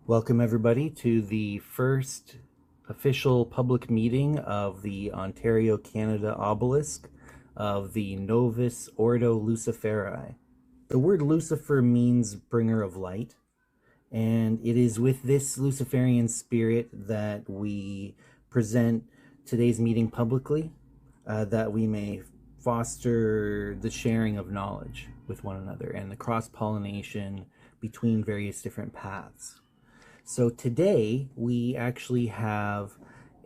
Welcome, everybody, to the first official public meeting of the Ontario, Canada Obelisk of the Novus Ordo Luciferi. The word Lucifer means bringer of light, and it is with this Luciferian spirit that we present today's meeting publicly, that we may foster the sharing of knowledge with one another and the cross-pollination between various different paths. So today we actually have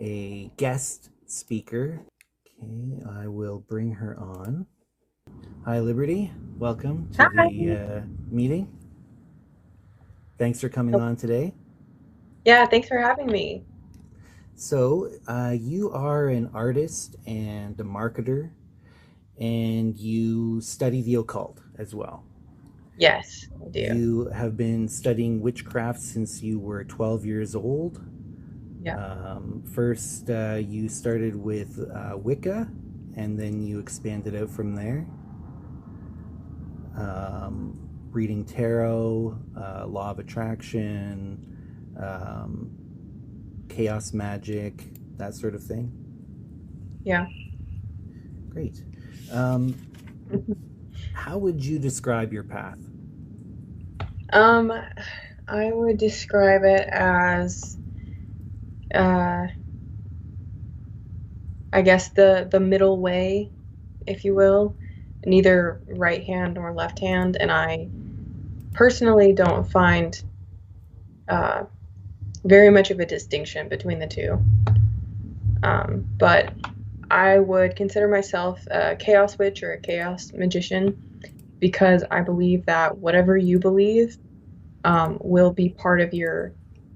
a guest speaker. Okay, I will bring her on. Hi, Liberty. Welcome to Hi. the meeting. Thanks for coming on today. Yeah, thanks for having me. So you are an artist and a marketer, and you study the occult as well. Yes, I do. You have been studying witchcraft since you were 12 years old. Yeah. First, you started with Wicca, and then you expanded out from there. Reading tarot, law of attraction, chaos magic, that sort of thing. Yeah. Great. How would you describe your path? Um, I would describe it as uh I guess the middle way, if you will, neither right hand nor left hand, and I personally don't find uh very much of a distinction between the two. But I would consider myself a chaos witch or a chaos magician because I believe that whatever you believe will be part of your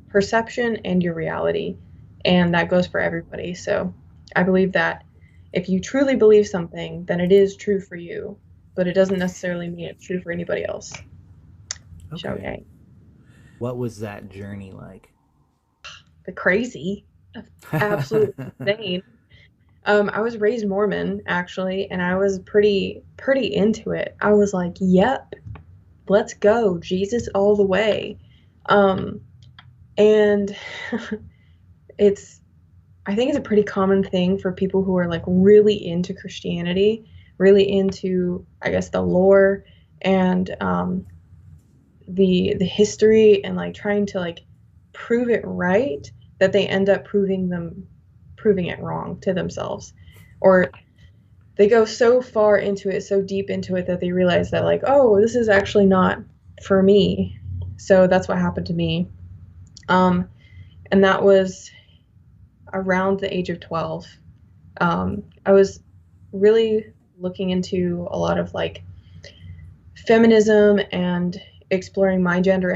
perception and your reality. And that goes for everybody. So I believe that if you truly believe something, then it is true for you, but it doesn't necessarily mean it's true for anybody else. Okay. Okay. What was that journey like? The crazy, absolutely insane. I was raised Mormon actually, and I was pretty into it. I was like, "Yep, let's go, Jesus all the way." Um, and it's I think it's a pretty common thing for people who are like really into Christianity, really into, I guess, the lore and the history and like trying to like prove it right, that they end up proving it wrong to themselves, or they go so far into it, so deep into it that they realize that like, oh, this is actually not for me. So that's what happened to me. Um, and that was around the age of 12. I was really looking into a lot of like feminism and exploring my gender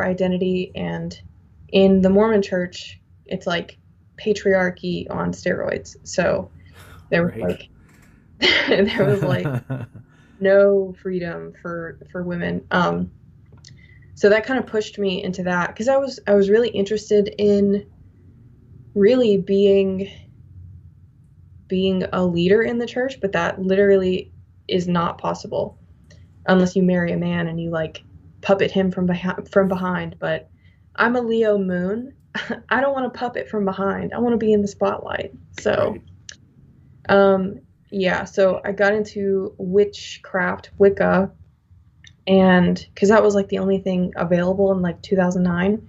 identity. And in the Mormon church, it's like patriarchy on steroids. So there was Right. like there was like no freedom for women. So that kind of pushed me into that because I was really interested in really being a leader in the church, but that literally is not possible unless you marry a man and you like puppet him from behind. But I'm a Leo moon. I don't want to puppet from behind. I want to be in the spotlight. So, Right. um, yeah. So I got into witchcraft, Wicca, and because that was like the only thing available in like 2009.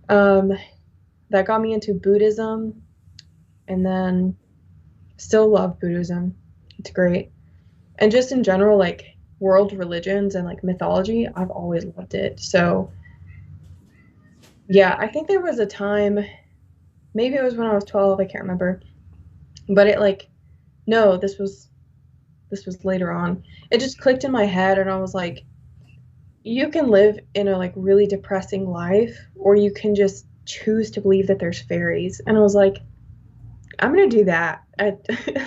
Um, that got me into Buddhism, and then still love Buddhism. It's great. And just in general, like world religions and like mythology, I've always loved it. So yeah, I think there was a time, maybe it was when I was 12, I can't remember, but it like, no, this was later on. It just clicked in my head and I was like, you can live in a like really depressing life, or you can just choose to believe that there's fairies. And I was like, I'm gonna do that.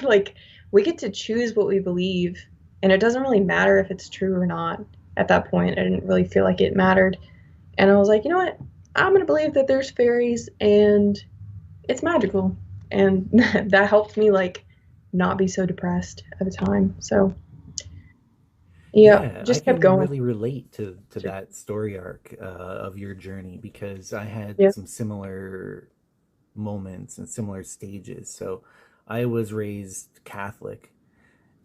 Like we get to choose what we believe, and it doesn't really matter if it's true or not. At that point, I didn't really feel like it mattered, and I was like, you know what? I'm gonna believe that there's fairies and it's magical, and that helped me like not be so depressed at the time. So Yeah, Yeah, I just kept can going. really relate to that story arc of your journey because I had Yeah. some similar moments and similar stages. So I was raised Catholic,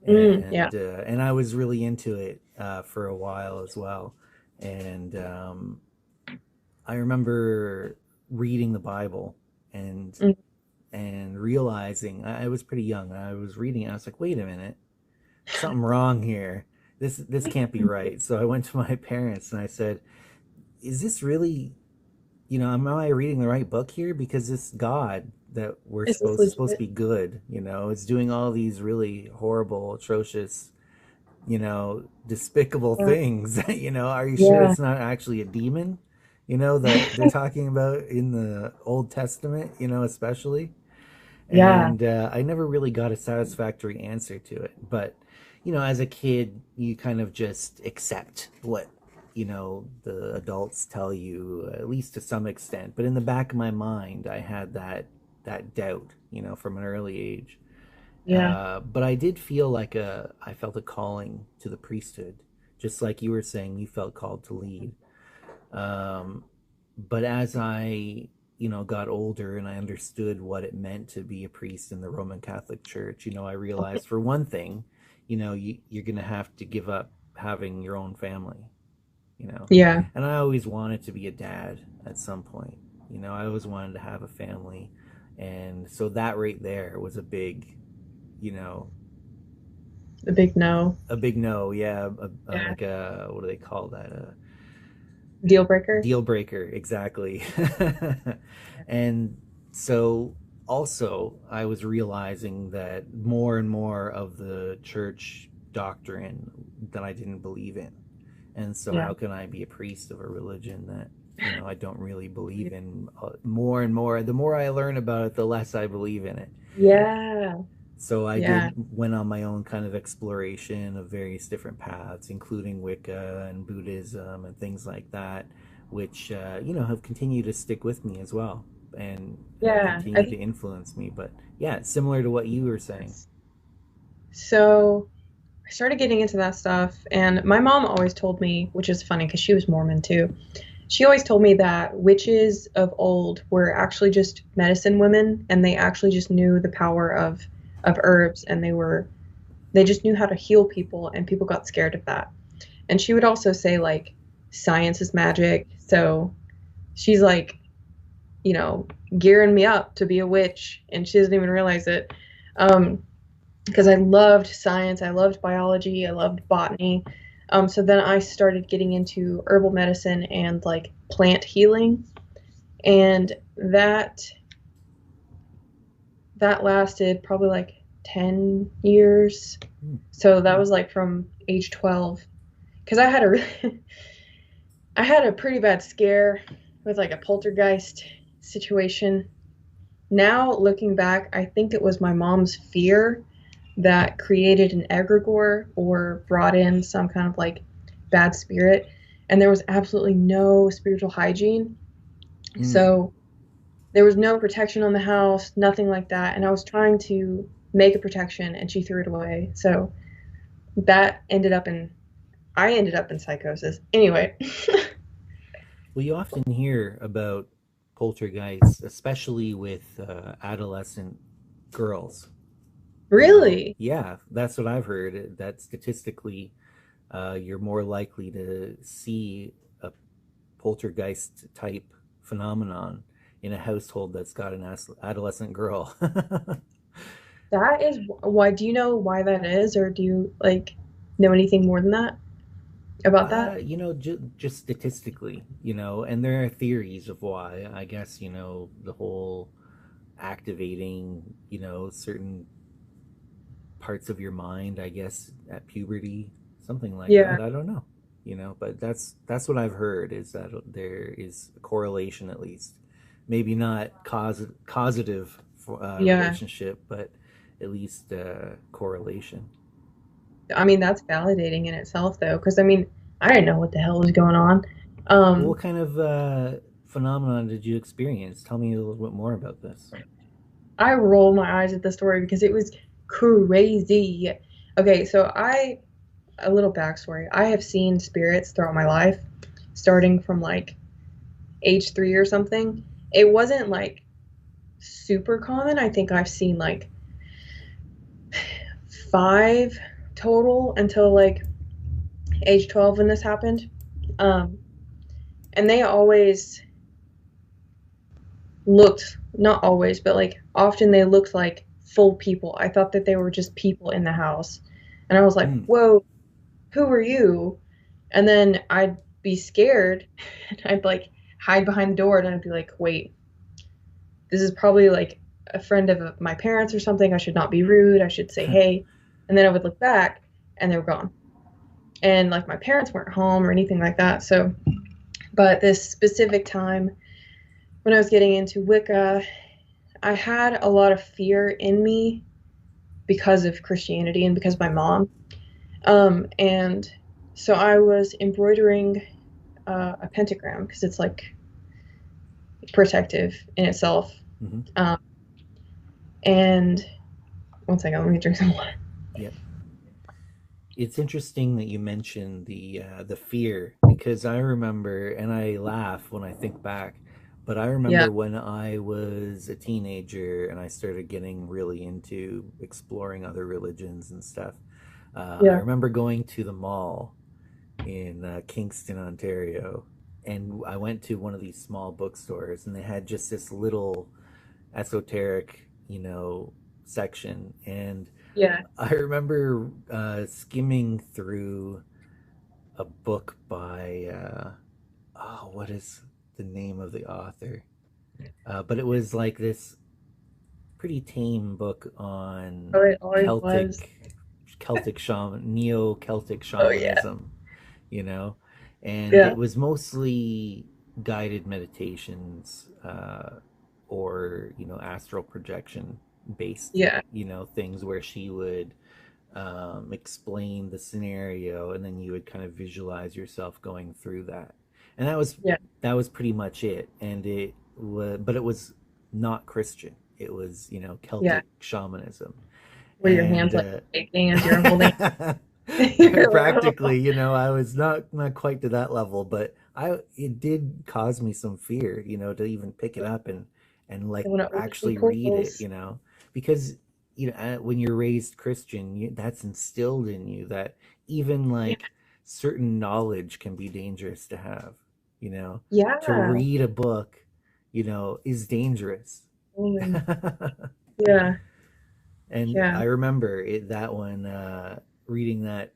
Yeah. and I was really into it for a while as well. And I remember reading the Bible and Mm. realizing I was pretty young. I was reading it. I was like, wait a minute, something wrong here. This can't be right. So I went to my parents and I said, is this really, am I reading the right book here? Because this God that we're Is this supposed to legit? be good, is doing all these really horrible, atrocious, despicable Yeah. things. Are you sure Yeah. it's not actually a demon? That they're talking about in the Old Testament, especially. Yeah. And I never really got a satisfactory answer to it. But as a kid, you kind of just accept what the adults tell you, at least to some extent. But in the back of my mind, I had that doubt, from an early age. Yeah. But I did feel like I felt a calling to the priesthood, just like you were saying, you felt called to lead. Um, but as I, got older and I understood what it meant to be a priest in the Roman Catholic Church, I realized for one thing, you're going to have to give up having your own family, you know. Yeah. And I always wanted to be a dad at some point. I always wanted to have a family. And so that right there was a big, you know, The big no. a big no. Yeah. Yeah. Like a, what do they call that? Deal breaker. Deal breaker, exactly. And so also I was realizing that more and more of the church doctrine that I didn't believe in. And so Yeah. how can I be a priest of a religion that I don't really believe in? More and more, the more I learn about it, the less I believe in it. Yeah. So I Yeah. went on my own kind of exploration of various different paths, including Wicca and Buddhism and things like that, which have continued to stick with me as well and Yeah. I continue to think influence me. But yeah, similar to what you were saying. that's so. I started getting into that stuff, and my mom always told me, which is funny because she was Mormon too. She always told me that witches of old were actually just medicine women, and they actually just knew the power of herbs, and they just knew how to heal people, and people got scared of that. And she would also say like science is magic, so she's like, you know, gearing me up to be a witch, and she doesn't even realize it. Um, because I loved science, I loved biology, I loved botany. So then I started getting into herbal medicine and like plant healing, and that lasted probably like 10 years. Hmm. So that was like from age 12, because I had a I had a pretty bad scare with like a poltergeist situation. Now looking back, I think it was my mom's fear that created an egregore or brought in some kind of like bad spirit, and there was absolutely no spiritual hygiene. Mm. So there was no protection on the house, nothing like that, and I was trying to make a protection and she threw it away. So that ended up in I ended up in psychosis. Anyway. Well, you often hear about poltergeists, especially with adolescent girls. Really? Yeah, that's what I've heard. That statistically, you're more likely to see a poltergeist type phenomenon in a household that's got an adolescent girl. That is why. Do you know why that is, or do you like know anything more than that about that? Just statistically, and there are theories of why. I guess, the whole activating, certain parts of your mind, I guess, at puberty, something like Yeah, that. I don't know, but that's what I've heard is that there is a correlation, at least, maybe not causative yeah. relationship, but at least correlation. I mean, that's validating in itself, though, because I mean, I didn't know what the hell was going on. Well, Um, what kind of phenomenon did you experience? Tell me a little bit more about this. I roll my eyes at the story because it was crazy. Okay, so a little backstory. I have seen spirits throughout my life, starting from like age 3 or something. It wasn't like super common. I think I've seen like 5 total until like age 12 when this happened. Um, and they always looked, not always, but like often they looked like full people. I thought that they were just people in the house. And I was like, Mm. whoa, who are you? And then I'd be scared and I'd like hide behind the door and I'd be like, wait, this is probably like a friend of my parents or something. I should not be rude. I should say hey. And then I would look back and they were gone. And like my parents weren't home or anything like that. So, but this specific time when I was getting into Wicca, I had a lot of fear in me because of Christianity and because of my mom. And so I was embroidering a pentagram because it's like protective in itself. Mm-hmm. And one second, let me drink some water. Yep. It's interesting that you mentioned the fear, because I remember, and I laugh when I think back, but I Yeah, remember when I was a teenager and I started getting really into exploring other religions and stuff. I yeah, remember going to the mall in Kingston, Ontario, and I went to one of these small bookstores, and they had just this little esoteric, section, and yeah. I remember skimming through a book by what is the name of the author? But it was like this pretty tame book Oh, on it always was. Celtic shaman, neo Celtic Oh, yeah, shamanism, you know, and yeah, it was mostly guided meditations, or astral projection based, yeah, things where she would explain the scenario, and then you would kind of visualize yourself going through that, and yeah, that was pretty much it. And it was, but it was not Christian. It was yeah. Celtic shamanism, Were your hands and like shaking as you were holding? You're like, oh, practically, I was not quite to that level, but I it did cause me some fear, to even pick it up and I like want to open some actually read it, portals. because when you're raised Christian, that's instilled in you that even Yeah, like certain knowledge can be dangerous to have, you know, to yeah, read a book, is dangerous. totally. Yeah, And yeah. I remember that one, reading that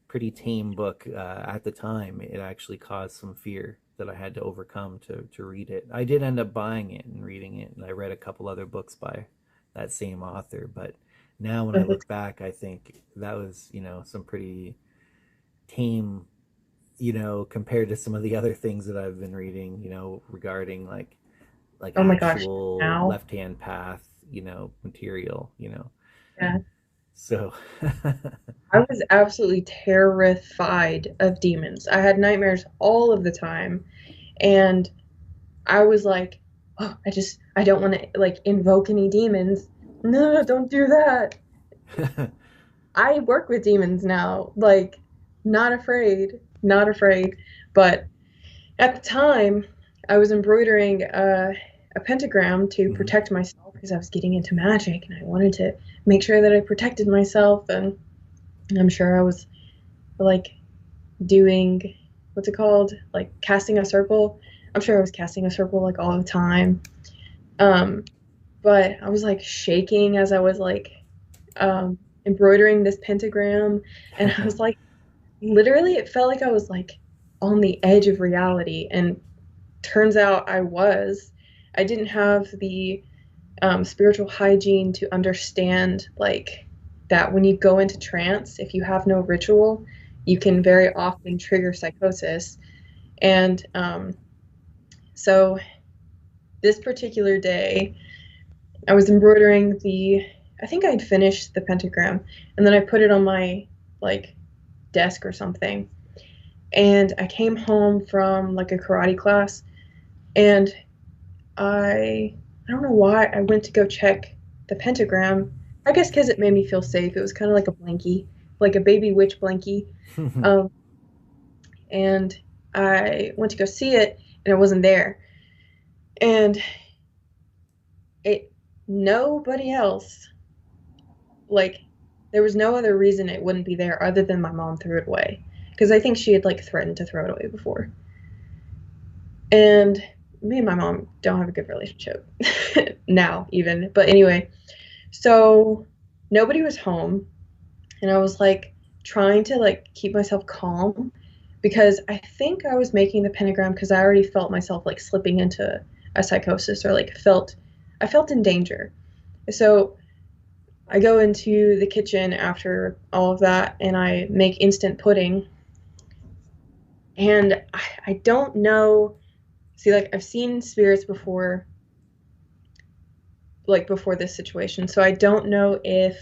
pretty tame book, at the time. It actually caused some fear that I had to overcome to read it. I did end up buying it and reading it, and I read a couple other books by that same author. But now when I look back, I think that was, some pretty tame, compared to some of the other things that I've been reading, regarding like Oh my gosh. actual Now, left hand path, material, yeah. So I was absolutely terrified of demons. I had nightmares all of the time, and I was like, oh, I don't want to like invoke any demons. No, don't do that. I work with demons now, like, not afraid, not afraid. But at the time, I was embroidering a pentagram to Mhm. protect myself because I was getting into magic and I wanted to make sure that I protected myself. And I'm sure I was like doing, what's it called? Like casting a circle. I'm sure I was casting a circle like all the time. Um, but I was like shaking as I was like embroidering this pentagram. And I was like, literally, it felt like I was like on the edge of reality. And turns out I was. I didn't have the spiritual hygiene to understand like that when you go into trance, if you have no ritual, you can very often trigger psychosis. And so this particular day, I was embroidering I think I'd finished the pentagram, and then I put it on my like desk or something. And I came home from like a karate class, and I don't know why I went to go check the pentagram. I guess because it made me feel safe. It was kind of like a blankie, like a baby witch blankie. Um, and I went to go see it, and it wasn't there. And nobody else, like, there was no other reason it wouldn't be there other than my mom threw it away. Because I think she had, like, threatened to throw it away before. And me and my mom don't have a good relationship now, even. But anyway, so nobody was home, and I was, like, trying to, like, keep myself calm, because I think I was making the pentagram because I already felt myself, like, slipping into a psychosis, or, like, I felt in danger. So I go into the kitchen after all of that, and I make instant pudding. And I don't know. See, like, I've seen spirits before, like, before this situation. So I don't know if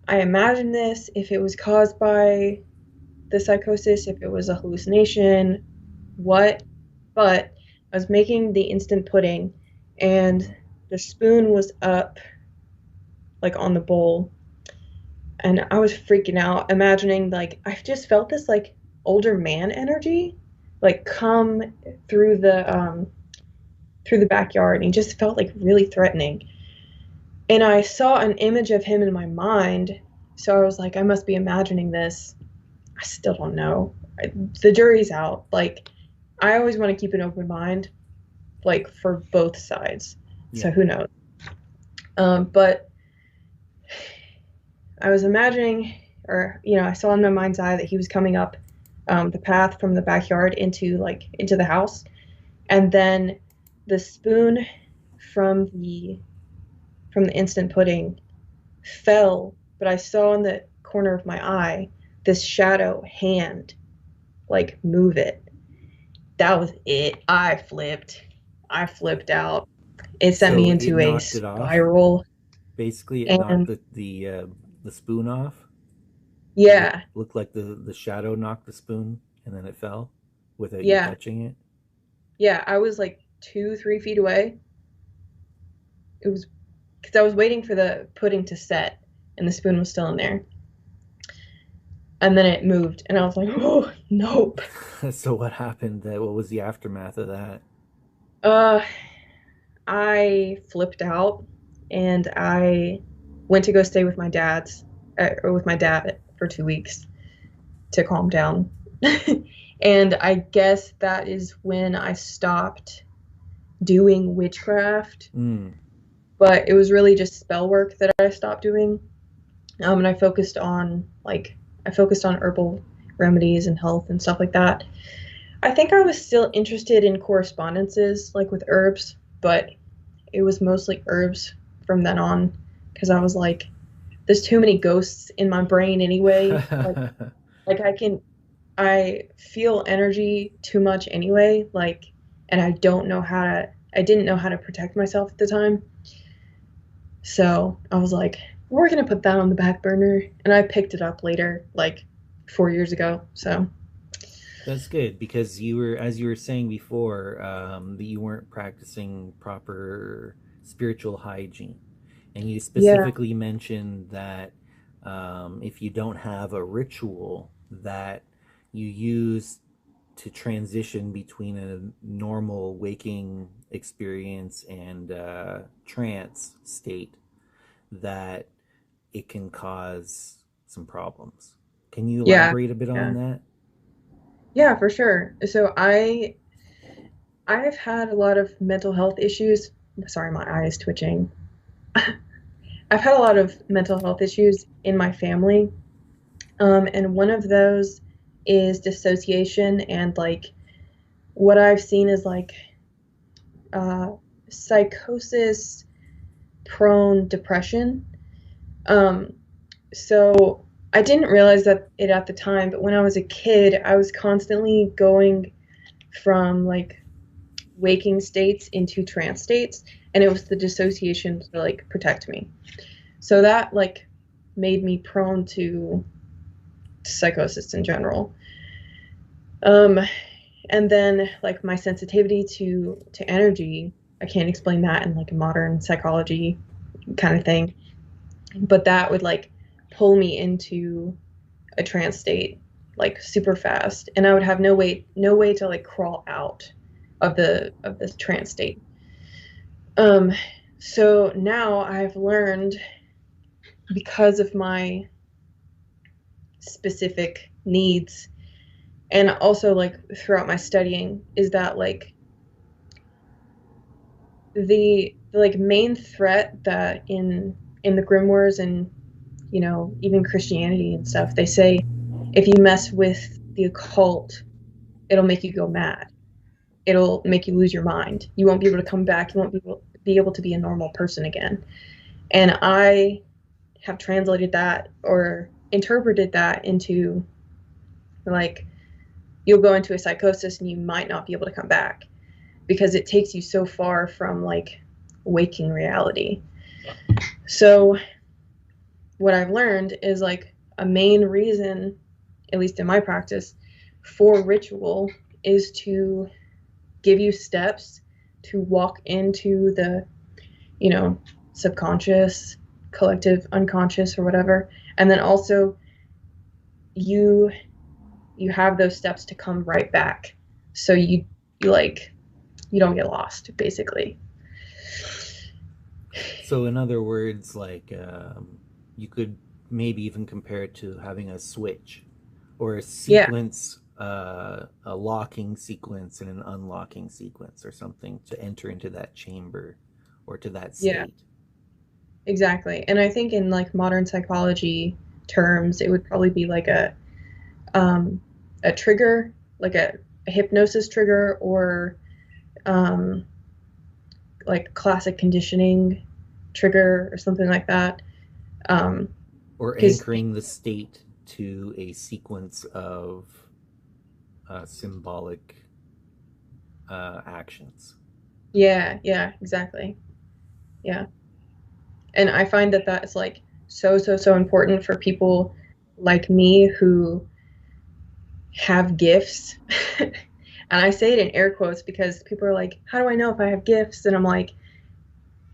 I imagined this, if it was caused by the psychosis, if it was a hallucination, what. But I was making the instant pudding, and the spoon was up, like, on the bowl, and I was freaking out, imagining, like, I just felt this, like, older man energy, like, come through the backyard, and he just felt, like, really threatening. And I saw an image of him in my mind, so I was like, I must be imagining this. I still don't know. The jury's out. Like, I always want to keep an open mind, like, for both sides. Yeah. So who knows? But I was imagining, or, I saw in my mind's eye that he was coming up the path from the backyard into the house. And then the spoon from the instant pudding fell, but I saw in the corner of my eye this shadow hand, like, move it. That was it. I flipped out. It sent me into a spiral. Basically, it knocked the spoon off. Yeah. It looked like the shadow knocked the spoon, and then it fell without you touching it. Yeah, I was like 2-3 feet away. It was because I was waiting for the pudding to set, and the spoon was still in there. And then it moved, and I was like, oh, nope. So what happened? What was the aftermath of that? I flipped out, and I went to go stay with my dad for 2 weeks to calm down. And I guess that is when I stopped doing witchcraft. But it was really just spell work that I stopped doing. And I focused on herbal remedies and health and stuff like that. I think I was still interested in correspondences, like, with herbs, but it was mostly herbs from then on, because I was like, there's too many ghosts in my brain anyway. like I feel energy too much anyway, like, and I didn't know how to protect myself at the time. So I was like, we're going to put that on the back burner. And I picked it up later, like 4 years ago. So that's good, because as you were saying before, that you weren't practicing proper spiritual hygiene. And you specifically mentioned that if you don't have a ritual that you use to transition between a normal waking experience and trance state, that it can cause some problems. Can you elaborate a bit on that? Yeah, for sure. So I've had a lot of mental health issues. Sorry, my eye is twitching. I've had a lot of mental health issues in my family. And one of those is dissociation, and, like, what I've seen is, like, psychosis prone depression. So I didn't realize it at the time, but when I was a kid, I was constantly going from, like, waking states into trance states, and it was the dissociation to, like, protect me. So that, like, made me prone to psychosis in general. And then, like, my sensitivity to energy, I can't explain that in, like, a modern psychology kind of thing, but that would, like, pull me into a trance state like super fast, and I would have no way to like crawl out of this trance state. So now I've learned, because of my specific needs, and also like throughout my studying, is that like the like main threat that in the grimoires and, you know, even Christianity and stuff, they say if you mess with the occult, it'll make you go mad. It'll make you lose your mind. You won't be able to come back. You won't be able to be a normal person again. And I have translated that or interpreted that into like, you'll go into a psychosis and you might not be able to come back because it takes you so far from like waking reality. So what I've learned is like a main reason, at least in my practice, for ritual is to give you steps to walk into the, you know, subconscious, collective unconscious or whatever. And then also you have those steps to come right back. So you don't get lost, basically. So in other words, like you could maybe even compare it to having a switch or a sequence, a locking sequence and an unlocking sequence or something to enter into that chamber or to that state. Yeah, exactly. And I think in like modern psychology terms, it would probably be like a trigger, like a hypnosis trigger, or like classic conditioning trigger or something like that. Or anchoring the state to a sequence of symbolic actions. Yeah, exactly. Yeah. And I find that that's like so important for people like me who have gifts. And I say it in air quotes because people are like, how do I know if I have gifts? And I'm like,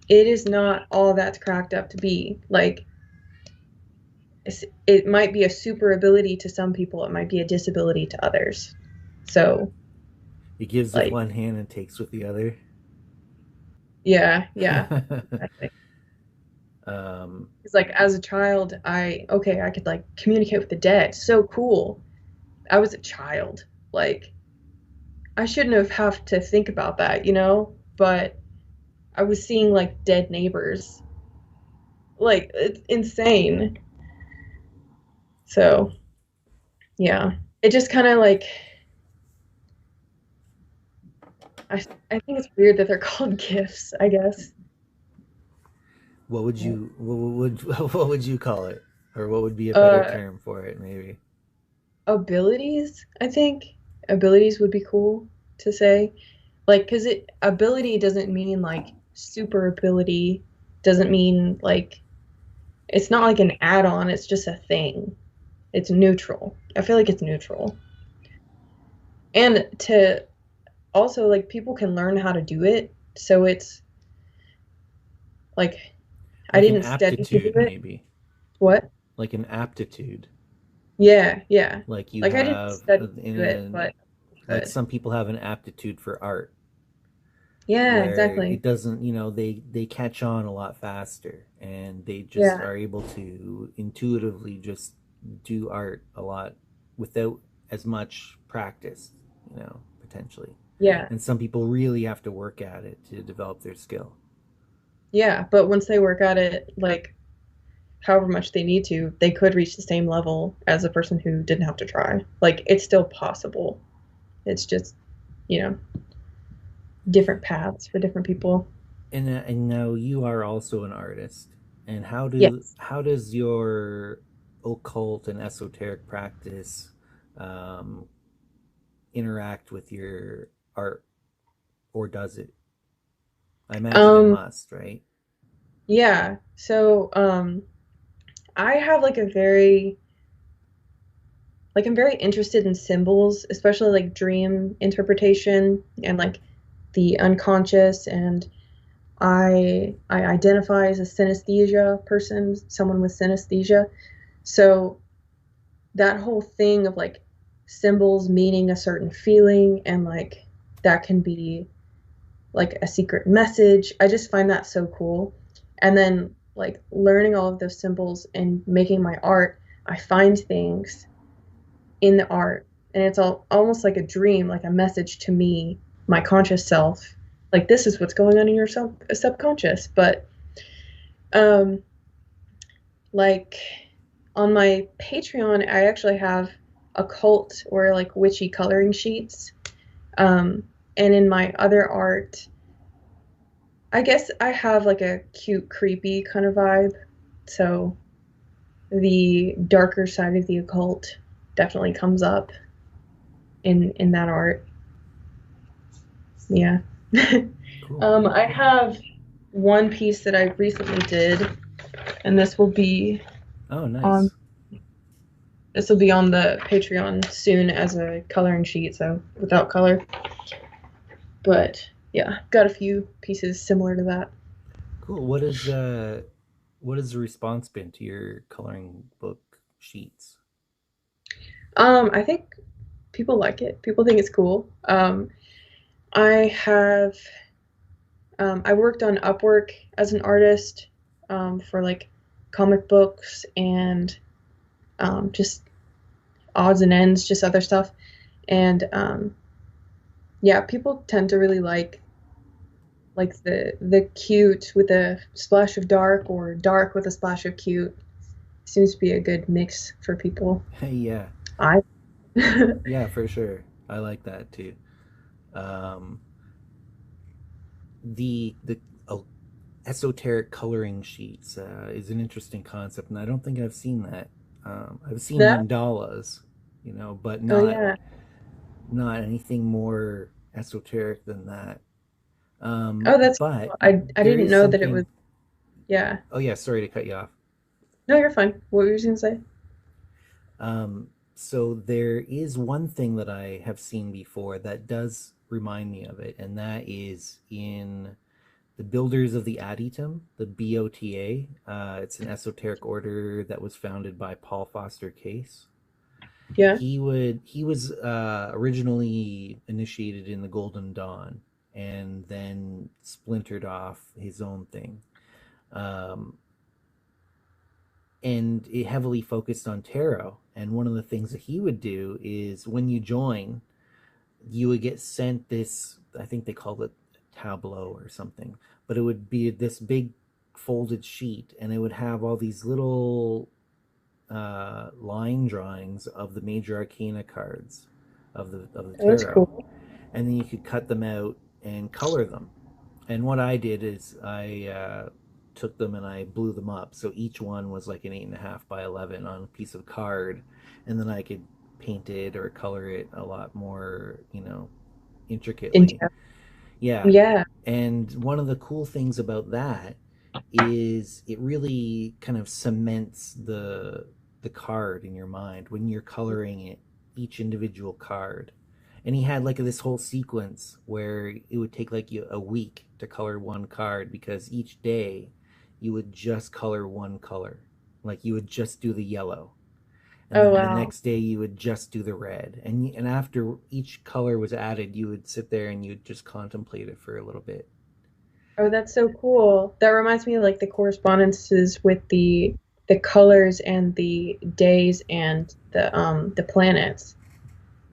it is not all that's cracked up to be. Like, it might be a super ability to some people. It might be a disability to others. So it gives with one hand and takes with the other. Yeah. Exactly. It's like, as a child, I could like communicate with the dead. So cool. I was a child. Like, I shouldn't have to think about that, you know? But I was seeing like dead neighbors. Like, it's insane. So, yeah. It just kind of like, I think it's weird that they're called gifts, I guess. What would you what would you call it, or what would be a better term for it? Maybe abilities. I think abilities would be cool to say, like, because ability doesn't mean like super ability. Doesn't mean like, it's not like an add-on. It's just a thing. It's neutral. I feel like it's neutral. And to also, like, people can learn how to do it. So it's like I didn't study to do it. Maybe. What? Like an aptitude. Yeah. Like you like have, I didn't study to do it, but like some people have an aptitude for art. Yeah, exactly. It doesn't, you know, they catch on a lot faster, and they just are able to intuitively just do art a lot without as much practice, you know, potentially. Yeah. And some people really have to work at it to develop their skill. Yeah, but once they work at it, like, however much they need to, they could reach the same level as a person who didn't have to try. Like, it's still possible. It's just, you know, different paths for different people. And now you are also an artist. And how does your occult and esoteric practice interact with your art, or does it? I imagine it must, right? Yeah. So I have like I'm very interested in symbols, especially like dream interpretation and like the unconscious, and I identify as a synesthesia person, someone with synesthesia. So that whole thing of like symbols meaning a certain feeling, and like that can be like a secret message. I just find that so cool. And then like learning all of those symbols and making my art, I find things in the art, and it's all almost like a dream, like a message to me, my conscious self. Like this is what's going on in your subconscious. But um like on my Patreon, I actually have occult or like witchy coloring sheets. Um, and in my other art, I guess I have like a cute, creepy kind of vibe. So the darker side of the occult definitely comes up in that art. Yeah. Cool. I have one piece that I recently did, and Oh, on nice. this will be on the Patreon soon as a coloring sheet, so without color. But yeah, got a few pieces similar to that. Cool. What has the response been to your coloring book sheets? I think people like it. People think it's cool. I have I worked on Upwork as an artist for like comic books and just odds and ends, just other stuff. And yeah, people tend to really like the cute with a splash of dark, or dark with a splash of cute. Seems to be a good mix for people. Yeah. I Yeah, for sure. I like that too. Um, the esoteric coloring sheets is an interesting concept, and I don't think I've seen that. I've seen that. mandalas, but Oh yeah, not anything more esoteric than that. oh that's But cool. I there didn't is know that it was. something. Yeah, Oh yeah, sorry to cut you off. no, you're fine. What were you gonna say? So there is one thing that I have seen before that does remind me of it, and that is in the Builders of the Adytum, the BOTA. It's an esoteric order that was founded by Paul Foster Case. Yeah. He was originally initiated in the Golden Dawn, and then splintered off his own thing. Um, and it heavily focused on tarot. And one of the things that he would do is when you join, you would get sent this, I think they called it tableau or something, but it would be this big folded sheet, and it would have all these little line drawings of the major arcana cards of the Oh, that's tarot, cool. and then you could cut them out and color them. And what I did is I took them and I blew them up. So each one was like an 8.5 by 11 on a piece of card, and then I could paint it or color it a lot more, intricately. Into Yeah. yeah. And one of the cool things about that is it really kind of cements the card in your mind when you're coloring it, each individual card. And he had like this whole sequence where it would take like you a week to color one card, because each day you would just color one color. Like you would just do the yellow, and Oh then the wow. next day you would just do the red, and after each color was added, you would sit there and you'd just contemplate it for a little bit. Oh, that's so cool. That reminds me of like the correspondences with the colors and the days and the planets.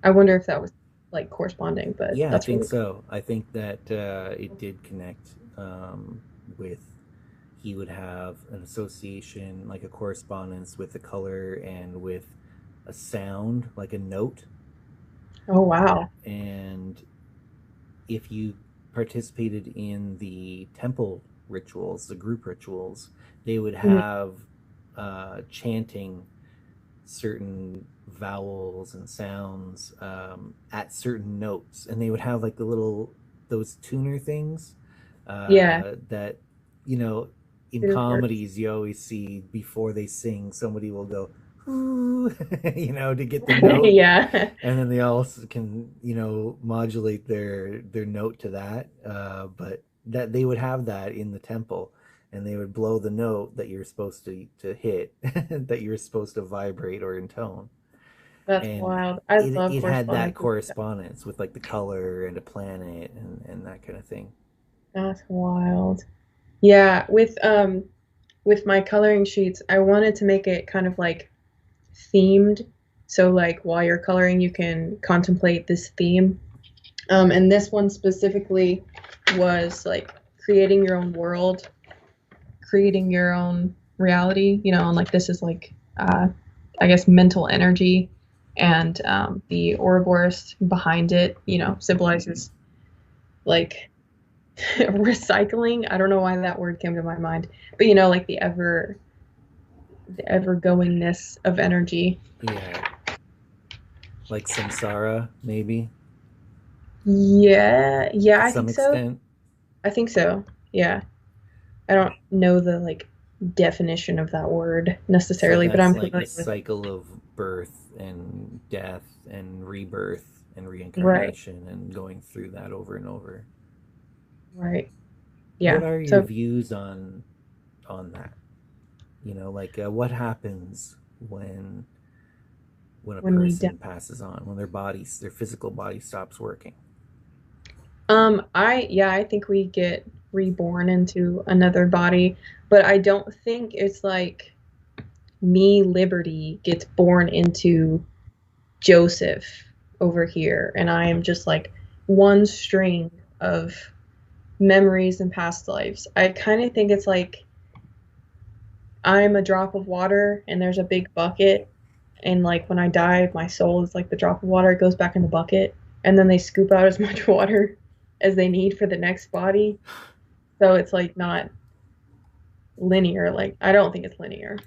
I wonder if that was like corresponding, but Yeah, I that's think really cool. so. I think that it did connect with, he would have an association, like a correspondence with the color and with a sound, like a note. Oh wow. And if you participated in the temple rituals, the group rituals, they would Mhm. have chanting certain vowels and sounds at certain notes, and they would have like the little, those tuner things Yeah. that, you know in comedies you always see before they sing, somebody will go ooh, to get the note, Yeah. and then they all can, modulate their note to that, but that they would have that in the temple. and they would blow the note that you're supposed to hit, that you're supposed to vibrate or intone. That's And wild. I love it had that correspondence. correspondence with like the color and a planet and that kind of thing. That's wild. Yeah, with my coloring sheets, I wanted to make it kind of like themed. So like while you're coloring, you can contemplate this theme. And this one specifically was like creating your own world, creating your own reality, and like this is like I guess mental energy, and the Ouroboros behind it, symbolizes like recycling. I don't know why that word came to my mind, but like the ever goingness of energy. Yeah, like samsara, maybe Yeah, yeah, to I some think so. extent. I think so. Yeah. I don't know the like definition of that word So necessarily, but that's I'm like the familiar with it. cycle of birth and death and rebirth and Right, reincarnation and going through that over and over. right. What Yeah. are your So views on that? Like what happens when a when we die, person passes on, when their physical body stops working? I think we get reborn into another body, but I don't think it's like me, Liberty, gets born into Joseph over here, and I am just like one string of memories and past lives. I kind of think it's like I'm a drop of water and there's a big bucket, and like when I die, my soul is like the drop of water, it goes back in the bucket, and then they scoop out as much water as they need for the next body. So it's like not linear. Like I don't think it's linear.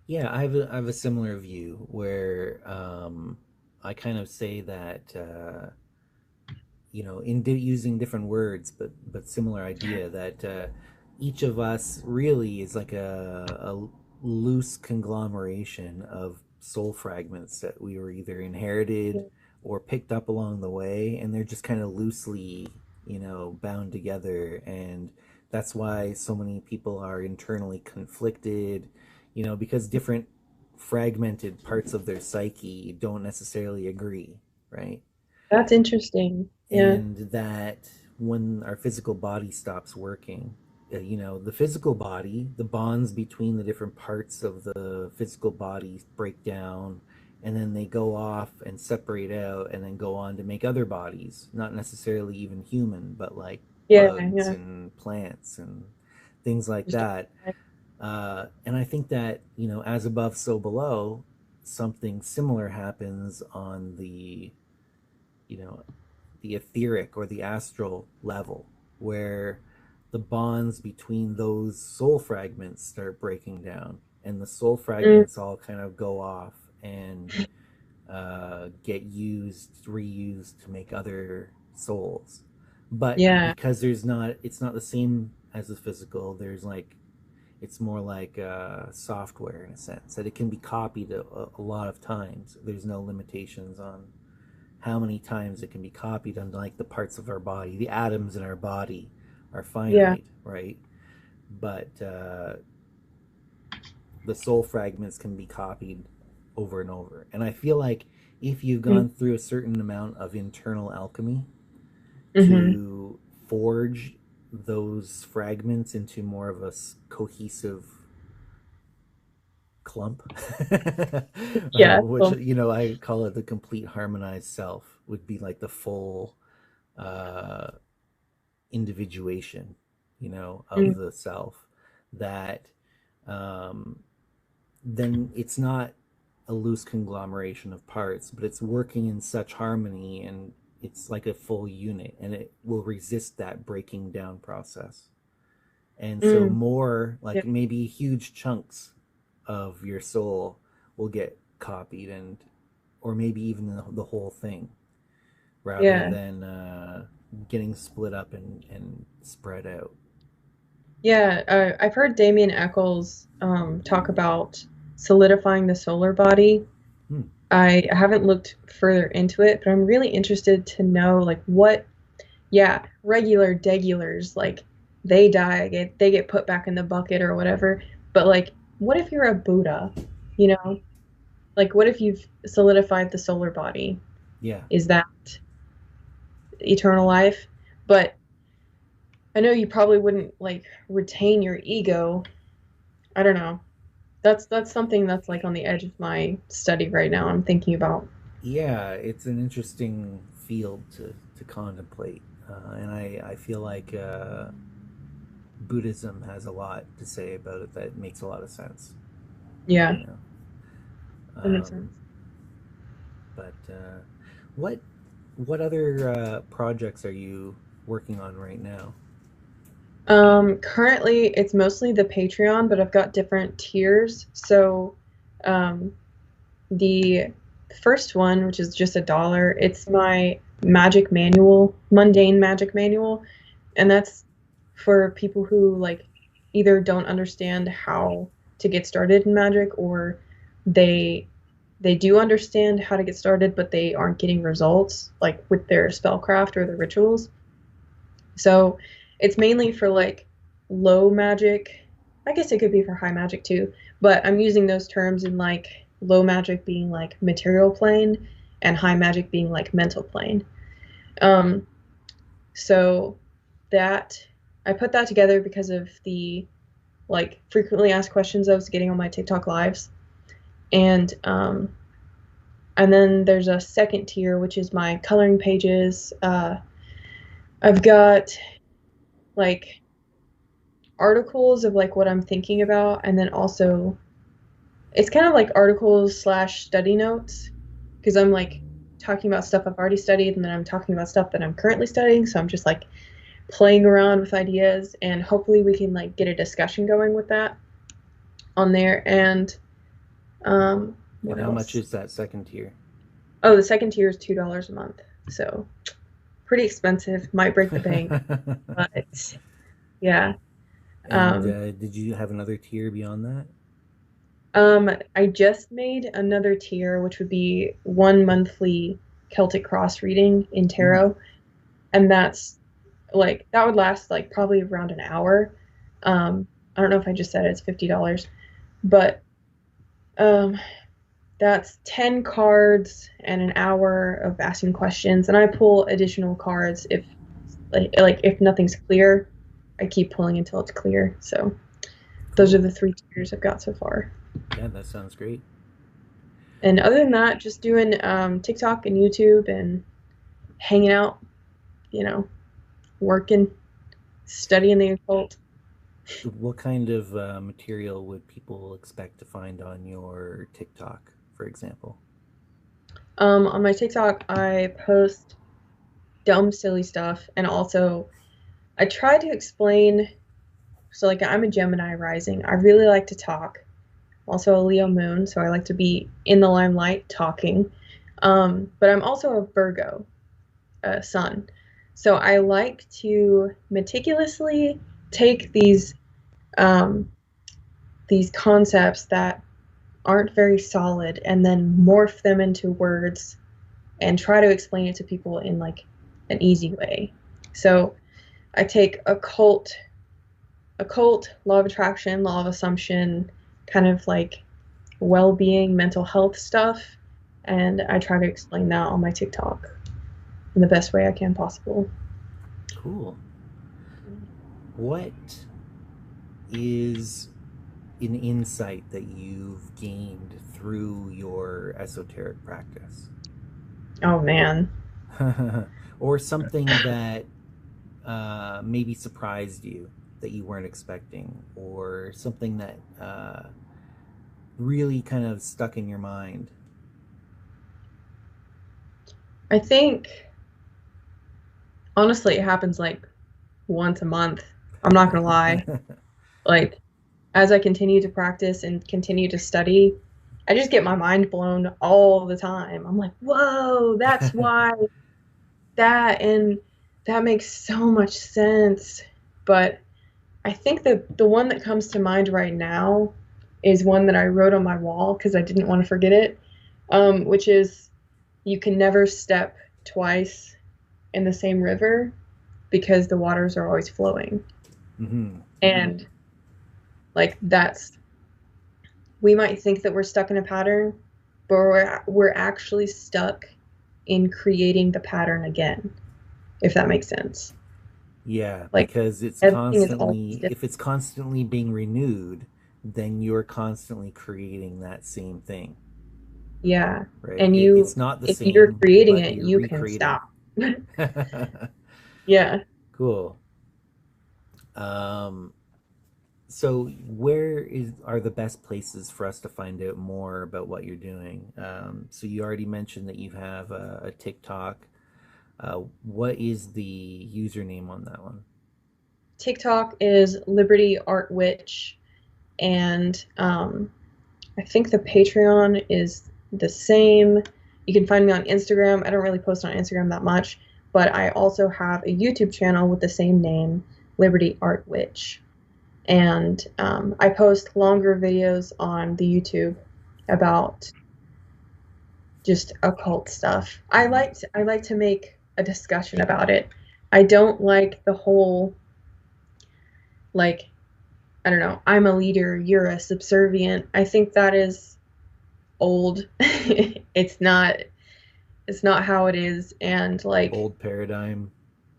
Yeah, I have a similar view where I kind of say that using different words, but similar idea that each of us really is like a loose conglomeration of soul fragments that we were either inherited or picked up along the way, and they're just kind of loosely, bound together, and that's why so many people are internally conflicted, because different fragmented parts of their psyche don't necessarily agree, right? That's interesting. Yeah. And that when our physical body stops working, the physical body, the bonds between the different parts of the physical body break down, and then they go off and separate out and then go on to make other bodies, not necessarily even human, but like Yeah. bugs Yeah. and plants and things like Just that. And I think that, as above, so below, something similar happens on you know, the etheric or the astral level, where the bonds between those soul fragments start breaking down, and the soul mm, fragments all kind of go off and get reused to make other souls. But yeah. because it's not the same as the physical. It's more like software in a sense that it can be copied a lot of times. There's no limitations on how many times it can be copied, unlike the parts of our body. The atoms in our body are Yeah. finite, right? But the soul fragments can be copied over and over. And I feel like if you've Mm, gone through a certain amount of internal alchemy mm-hmm. to forge those fragments into more of a cohesive clump, Yeah. which Well, I call it the complete harmonized self, would be like the full uh, individuation, of mm, the self. That um, then it's not a loose conglomeration of parts, but it's working in such harmony, and it's like a full unit, and it will resist that breaking down process. And so mm, more yeah. like maybe huge chunks of your soul will get copied, and or maybe even the whole thing, rather Yeah. than getting split up and spread out. Yeah. I've heard Damien Eccles talk about solidifying the solar body. Hmm. I haven't looked further into it, but I'm really interested to know like what, yeah, regular degulars, like they die, they get put back in the bucket or whatever. But like, what if you're a Buddha? You know, like what if you've solidified the solar body? Yeah. Is that eternal life? But I know you probably wouldn't like retain your ego. I don't know. That's something that's like on the edge of my study right now. I'm thinking about. Yeah, it's an interesting field to contemplate. And I feel like Buddhism has a lot to say about it that makes a lot of sense. Yeah, You know, that makes sense. but what what other projects are you working on right now? Currently it's mostly the Patreon, but I've got different tiers. So, um, the first one, which is just $1, it's my magic manual, mundane magic manual, and that's for people who like either don't understand how to get started in magic, or they they do understand how to get started, but they aren't getting results like with their spellcraft or their rituals. So it's mainly for like low magic. I guess it could be for high magic too, but I'm using those terms in like low magic being like material plane and high magic being like mental plane. Um, so that I put that together because of the like frequently asked questions I was getting on my TikTok lives. And then there's a second tier, which is my coloring pages. I've got like articles of like what I'm thinking about, and then also it's kind of like articles slash study notes because I'm like talking about stuff I've already studied, and then I'm talking about stuff that I'm currently studying. So I'm just like playing around with ideas, and hopefully we can like get a discussion going with that on there. And And what how much else? is that second tier? Oh, the second tier is $2 a month, so pretty expensive. Might break the bank, but yeah. And Um, did you have another tier beyond that? I just made another tier, which would be one monthly Celtic Cross reading in Mm. tarot, and that's like that would last like probably around an hour. I don't know if I just said it's $50, but um, that's 10 cards and an hour of asking questions, and I pull additional cards if like if nothing's clear, I keep pulling until it's clear. So those are Cool. the three tiers I've got so far. Yeah, that sounds great. And other than that, just doing TikTok and YouTube and hanging out, you know, working, studying the occult. What kind of material would people expect to find on your TikTok, for example? On my TikTok, I post dumb, silly stuff, and also I try to explain. So, like, I'm a Gemini rising. I really like to talk. Also a Leo moon, so I like to be in the limelight talking. But I'm also a Virgo sun, so I like to meticulously take um, these concepts that aren't very solid and then morph them into words and try to explain it to people in like an easy way. So I take occult, law of attraction, law of assumption, kind of like well-being, mental health stuff, and I try to explain that on my TikTok in the best way I can possible. Cool. What is an insight that you've gained through your esoteric practice? Oh man. Or something that maybe surprised you that you weren't expecting, or something that really kind of stuck in your mind? I think honestly it happens like once a month. I'm not gonna lie. Like as I continue to practice and continue to study, I just get my mind blown all the time. I'm like, whoa, that's why that, and that makes so much sense. But I think the one that comes to mind right now is one that I wrote on my wall because I didn't want to forget it, which is you can never step twice in the same river because the waters are always flowing. Mm-hmm. And like we might think that we're stuck in a pattern, but we're actually stuck in creating the pattern again, if that makes sense. Yeah, Like because it's everything is always constantly, different. if it's constantly being renewed, then you're constantly creating that same thing, Yeah. right? And It's not the if you're same, creating but it, you're you can recreating. stop. Yeah. Cool. Um, so where are the best places for us to find out more about what you're doing? So you already mentioned that you have a TikTok. What is the username on that one? TikTok is Liberty Art Witch, and I think the Patreon is the same. You can find me on Instagram. I don't really post on Instagram that much, but I also have a YouTube channel with the same name, Liberty Art Witch. And I post longer videos on the YouTube about just occult stuff. Mm-hmm. I like to make a discussion about it. I don't like the whole like I don't know, I'm a leader, you're a subservient. I think that is old. It's not how it is, and like Old paradigm.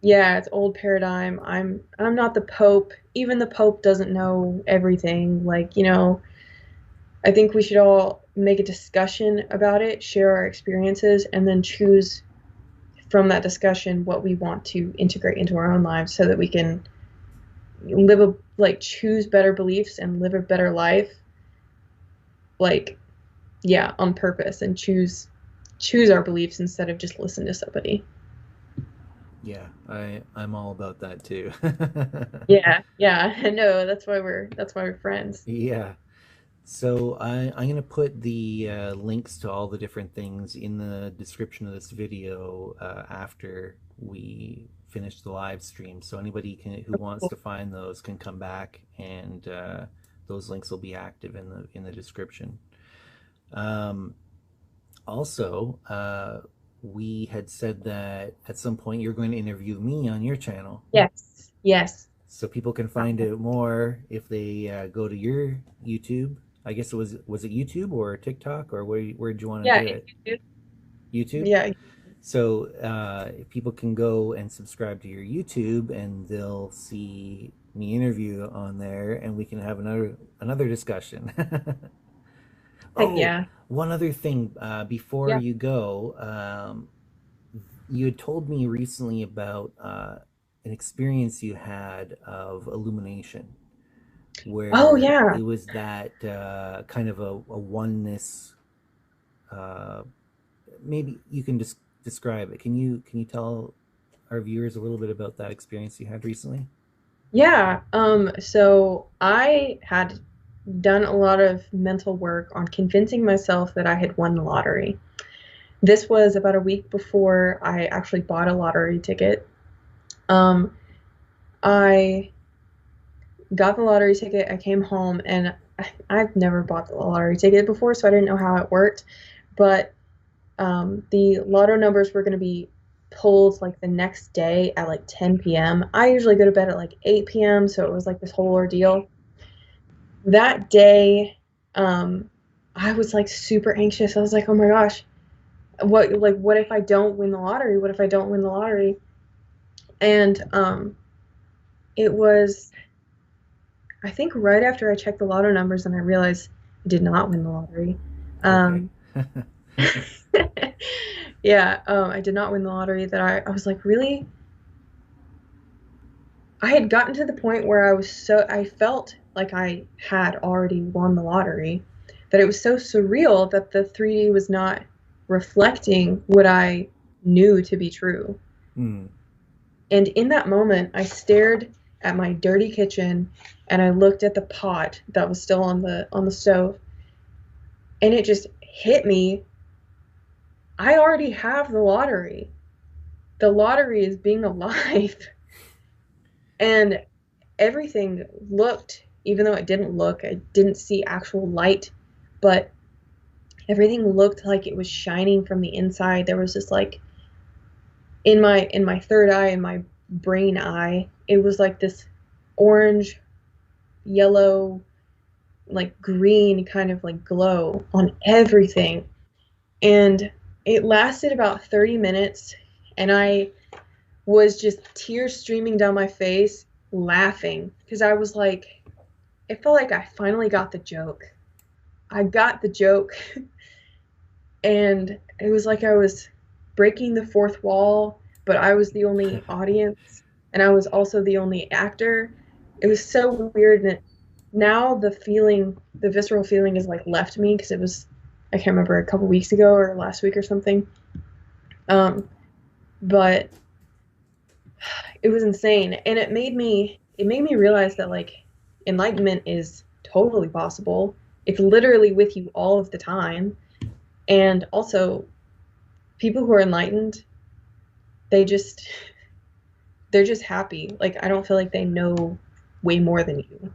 yeah, it's old paradigm. I'm not the pope. Even the pope doesn't know everything. Like, I think we should all make a discussion about it, share our experiences, and then choose from that discussion what we want to integrate into our own lives so that we can choose better beliefs and live a better life. Like, yeah, on purpose, and choose our beliefs instead of just listen to somebody. Yeah, I'm all about that too. Yeah, yeah. No, that's why we're friends. Yeah. So I'm gonna put the links to all the different things in the description of this video after we finish the live stream. So anybody who wants to find those can come back, and those links will be active in the description. Um, Also, we had said that at some point you're going to interview me on your channel. Yes, yes. So people can find out more if they go to your YouTube. I guess was it YouTube or TikTok, or where'd you want to Yeah, do it? you- YouTube. yeah. So people can go and subscribe to your YouTube, and they'll see me interview on there, and we can have another discussion. Heck Oh, yeah. one other thing before Yeah. you go, you had told me recently about an experience you had of illumination, Oh where yeah. it was that kind of a oneness. Uh, Maybe you can just describe it. Can you tell our viewers a little bit about that experience you had recently? Yeah. So I had done a lot of mental work on convincing myself that I had won the lottery. This was about a week before I actually bought a lottery ticket. Um, I got the lottery ticket. I came home and I've never bought the lottery ticket before, so I didn't know how it worked. But the lotto numbers were going to be pulled like the next day at like 10 p.m. I usually go to bed at like 8 p.m., so it was like this whole ordeal. That day, um, I was like super anxious. I was like, oh my gosh, what if I don't win the lottery? What if I don't win the lottery? And it was, I think, right after I checked the lotto numbers and I realized I did not win the lottery. Okay. Um, yeah, I did not win the lottery. That I was like, really? I had gotten to the point where I felt like I had already won the lottery, that it was so surreal that the 3D was not reflecting what I knew to be true. Hmm. And in that moment, I stared at my dirty kitchen and I looked at the pot that was still on the stove, and it just hit me. I already have the lottery. The lottery is being alive. And everything looked, even though it didn't look, I didn't see actual light, but everything looked like it was shining from the inside. There was just like in my third eye, in my brain eye, it was like this orange, yellow, like green kind of like glow on everything. And it lasted about 30 minutes, and I was just tears streaming down my face, laughing because I was like, it felt like I finally got the joke. I got the joke, and it was like I was breaking the fourth wall, but I was the only audience, and I was also the only actor. It was so weird, and now the feeling, the visceral feeling, is like left me because it was, I can't remember, a couple weeks ago or last week or something. But it was insane, and it made me realize that like enlightenment is totally possible. It's literally with you all of the time. And also, people who are enlightened, they just they're just happy. Like, I don't feel like they know way more than you.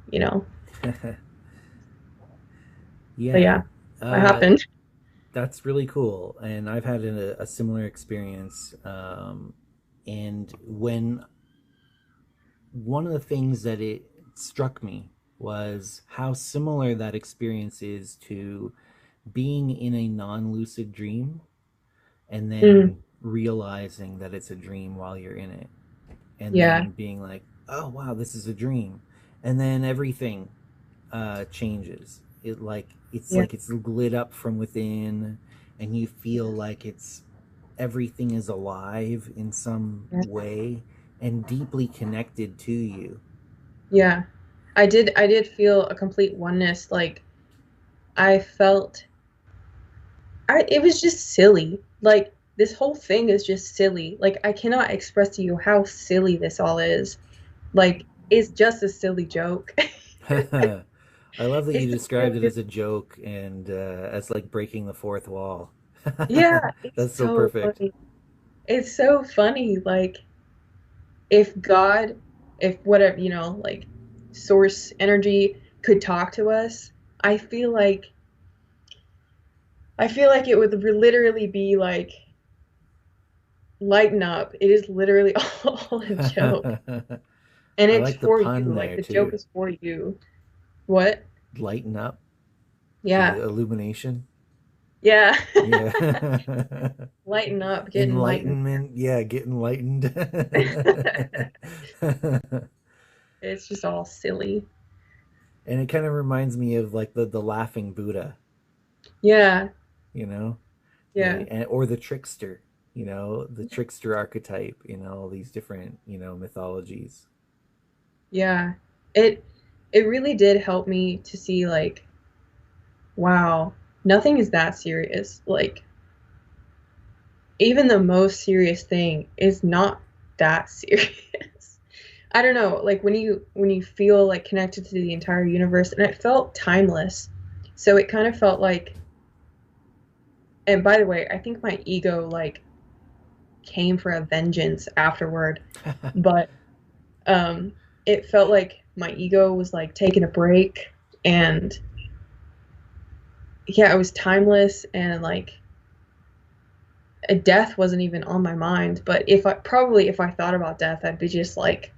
But Yeah, yeah, what uh, happened? that's really cool. And I've had a similar experience. And when one of the things that it struck me was how similar that experience is to being in a non-lucid dream and Mm, then realizing that it's a dream while you're in it, and yeah, then being like, oh wow, this is a dream, and then everything changes. It's yeah, like it's lit up from within, and you feel like it's everything is alive in some yeah, way and deeply connected to you. yeah. I did feel a complete oneness. Like, I felt it was just silly. Like, this whole thing is just silly. Like, I cannot express to you how silly this all is. Like, it's just a silly joke. I love that you It's described it so, as a joke and as like breaking the fourth wall. yeah, it's That's so so perfect. funny. It's so funny. Like, if God, if whatever, like source energy could talk to us, I feel like it would literally be like, lighten up. It is literally all a joke. And I it's like the for you. pun Like, there the joke too. is for you. What? Lighten up, the Yeah. illumination. Yeah. Yeah. Lighten up, get enlightened. Enlightenment. Yeah, get enlightened. It's just all silly. And it kind of reminds me of like the laughing Buddha, Yeah. you know, Yeah. or the trickster, the trickster archetype, all these different, mythologies. Yeah. It it really did help me to see, like, wow, nothing is that serious. Like, even the most serious thing is not that serious. I don't know, like, when you feel like connected to the entire universe, and it felt timeless. So it kind of felt like, and by the way, I think my ego like came for a vengeance afterward, but um it felt like my ego was like taking a break, and yeah, it was timeless, and like a death wasn't even on my mind. But if I thought about death, I'd be just like,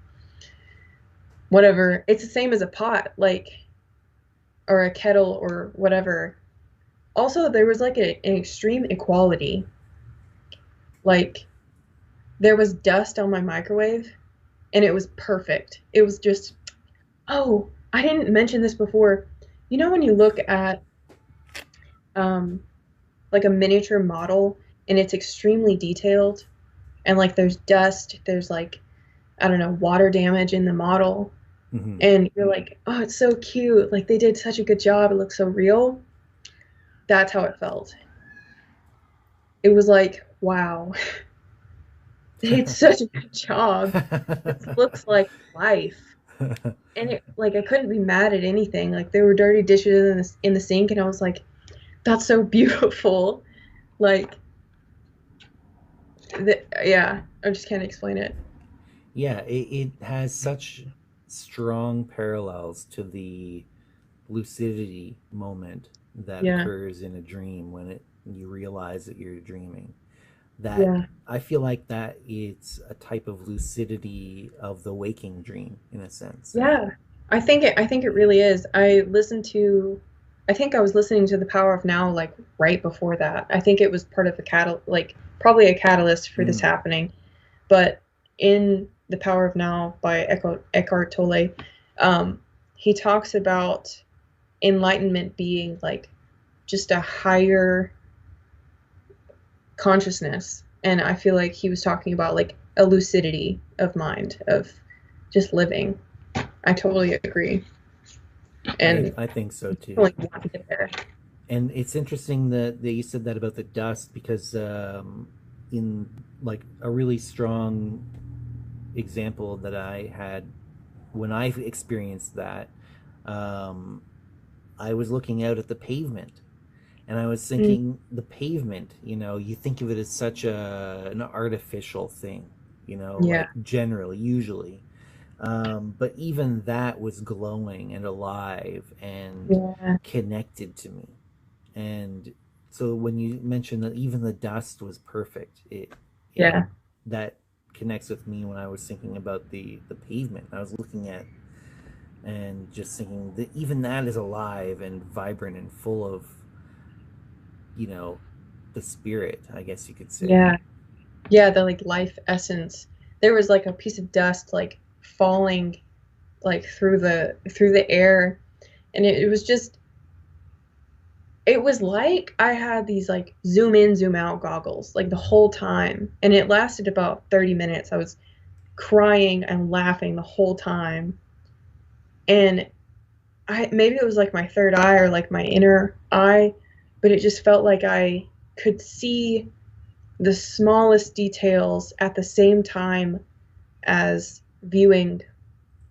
whatever. It's the same as a pot, like, or a kettle or whatever. Also, there was like an extreme equality. Like, there was dust on my microwave, and it was perfect. It was just, oh, I didn't mention this before. You know, when you look at um like a miniature model, and it's extremely detailed, and like there's dust, there's like, I don't know, water damage in the model, Hmm. and you're like, oh, it's so cute. Like, they did such a good job. It looks so real. That's how it felt. It was like, wow, they did such a good job. This looks like life. And it, like, I couldn't be mad at anything. Like, there were dirty dishes in the sink, and I was like, that's so beautiful. Like, yeah, I just can't explain it. Yeah, it has such strong parallels to the lucidity moment that Yeah, occurs in a dream when you realize that you're dreaming. that Yeah. I feel like that it's a type of lucidity of the waking dream in a sense. Yeah. I think it really is. I think I was listening to The Power of Now like right before that. I think it was part of the like probably a catalyst for this Mm, happening. But in The Power of Now by Eckhart Tolle, um, he talks about enlightenment being like just a higher consciousness. And I feel like he was talking about like a lucidity of mind, of just living. I totally agree. And I think so I too. like want to get there. And it's interesting that you said that about the dust because in like a really strong example that I had when I experienced that, um, I was looking out at the pavement and I was Mm, thinking the pavement, you think of it as such an artificial thing, yeah, like generally, usually. But even that was glowing and alive and yeah, connected to me. And so when you mentioned that even the dust was perfect, it yeah, that connects with me when I was thinking about the pavement. I was looking at and just thinking that even that is alive and vibrant and full of, you know, the spirit, I guess you could say. yeah, yeah. The like life essence. There was like a piece of dust like falling like through the air, and it was just it was like I had these like zoom in, zoom out goggles like the whole time, and it lasted about 30 minutes. I was crying and laughing the whole time, and I maybe it was like my third eye or like my inner eye, but it just felt like I could see the smallest details at the same time as viewing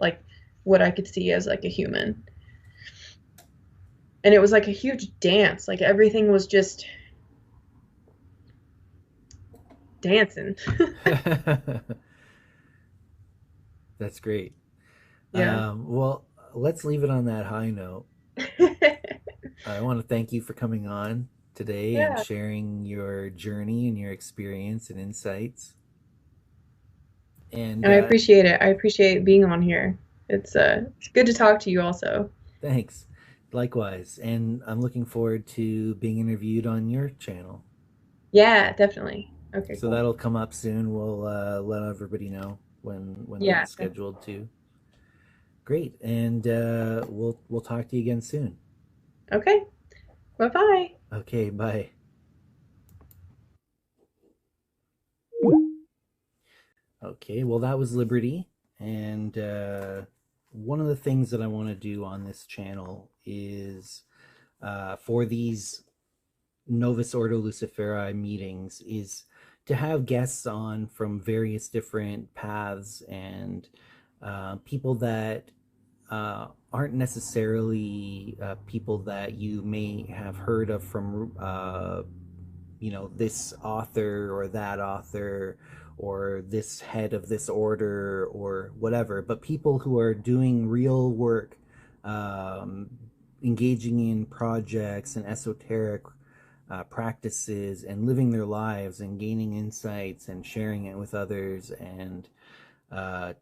like what I could see as like a human. And it was like a huge dance. Like everything was just dancing. That's great. Yeah. Well, let's leave it on that high note. I want to thank you for coming on today and Yeah. sharing your journey and your experience and insights. And And I appreciate it. I appreciate being on here. It's good to talk to you also. thanks. Likewise. And I'm looking forward to being interviewed on your channel. Yeah, definitely. Okay, So cool. that'll come up soon. We'll let everybody know when Yeah, that's definitely. scheduled to. Great. And we'll talk to you again soon. Okay. Bye-bye. Okay, bye. Okay, well, that was Liberty. And one of the things that I want to do on this channel is for these Novus Ordo Luciferi meetings is to have guests on from various different paths and people that aren't necessarily people that you may have heard of from this author or that author or this head of this order or whatever, but people who are doing real work, um, engaging in projects and esoteric practices and living their lives and gaining insights and sharing it with others, and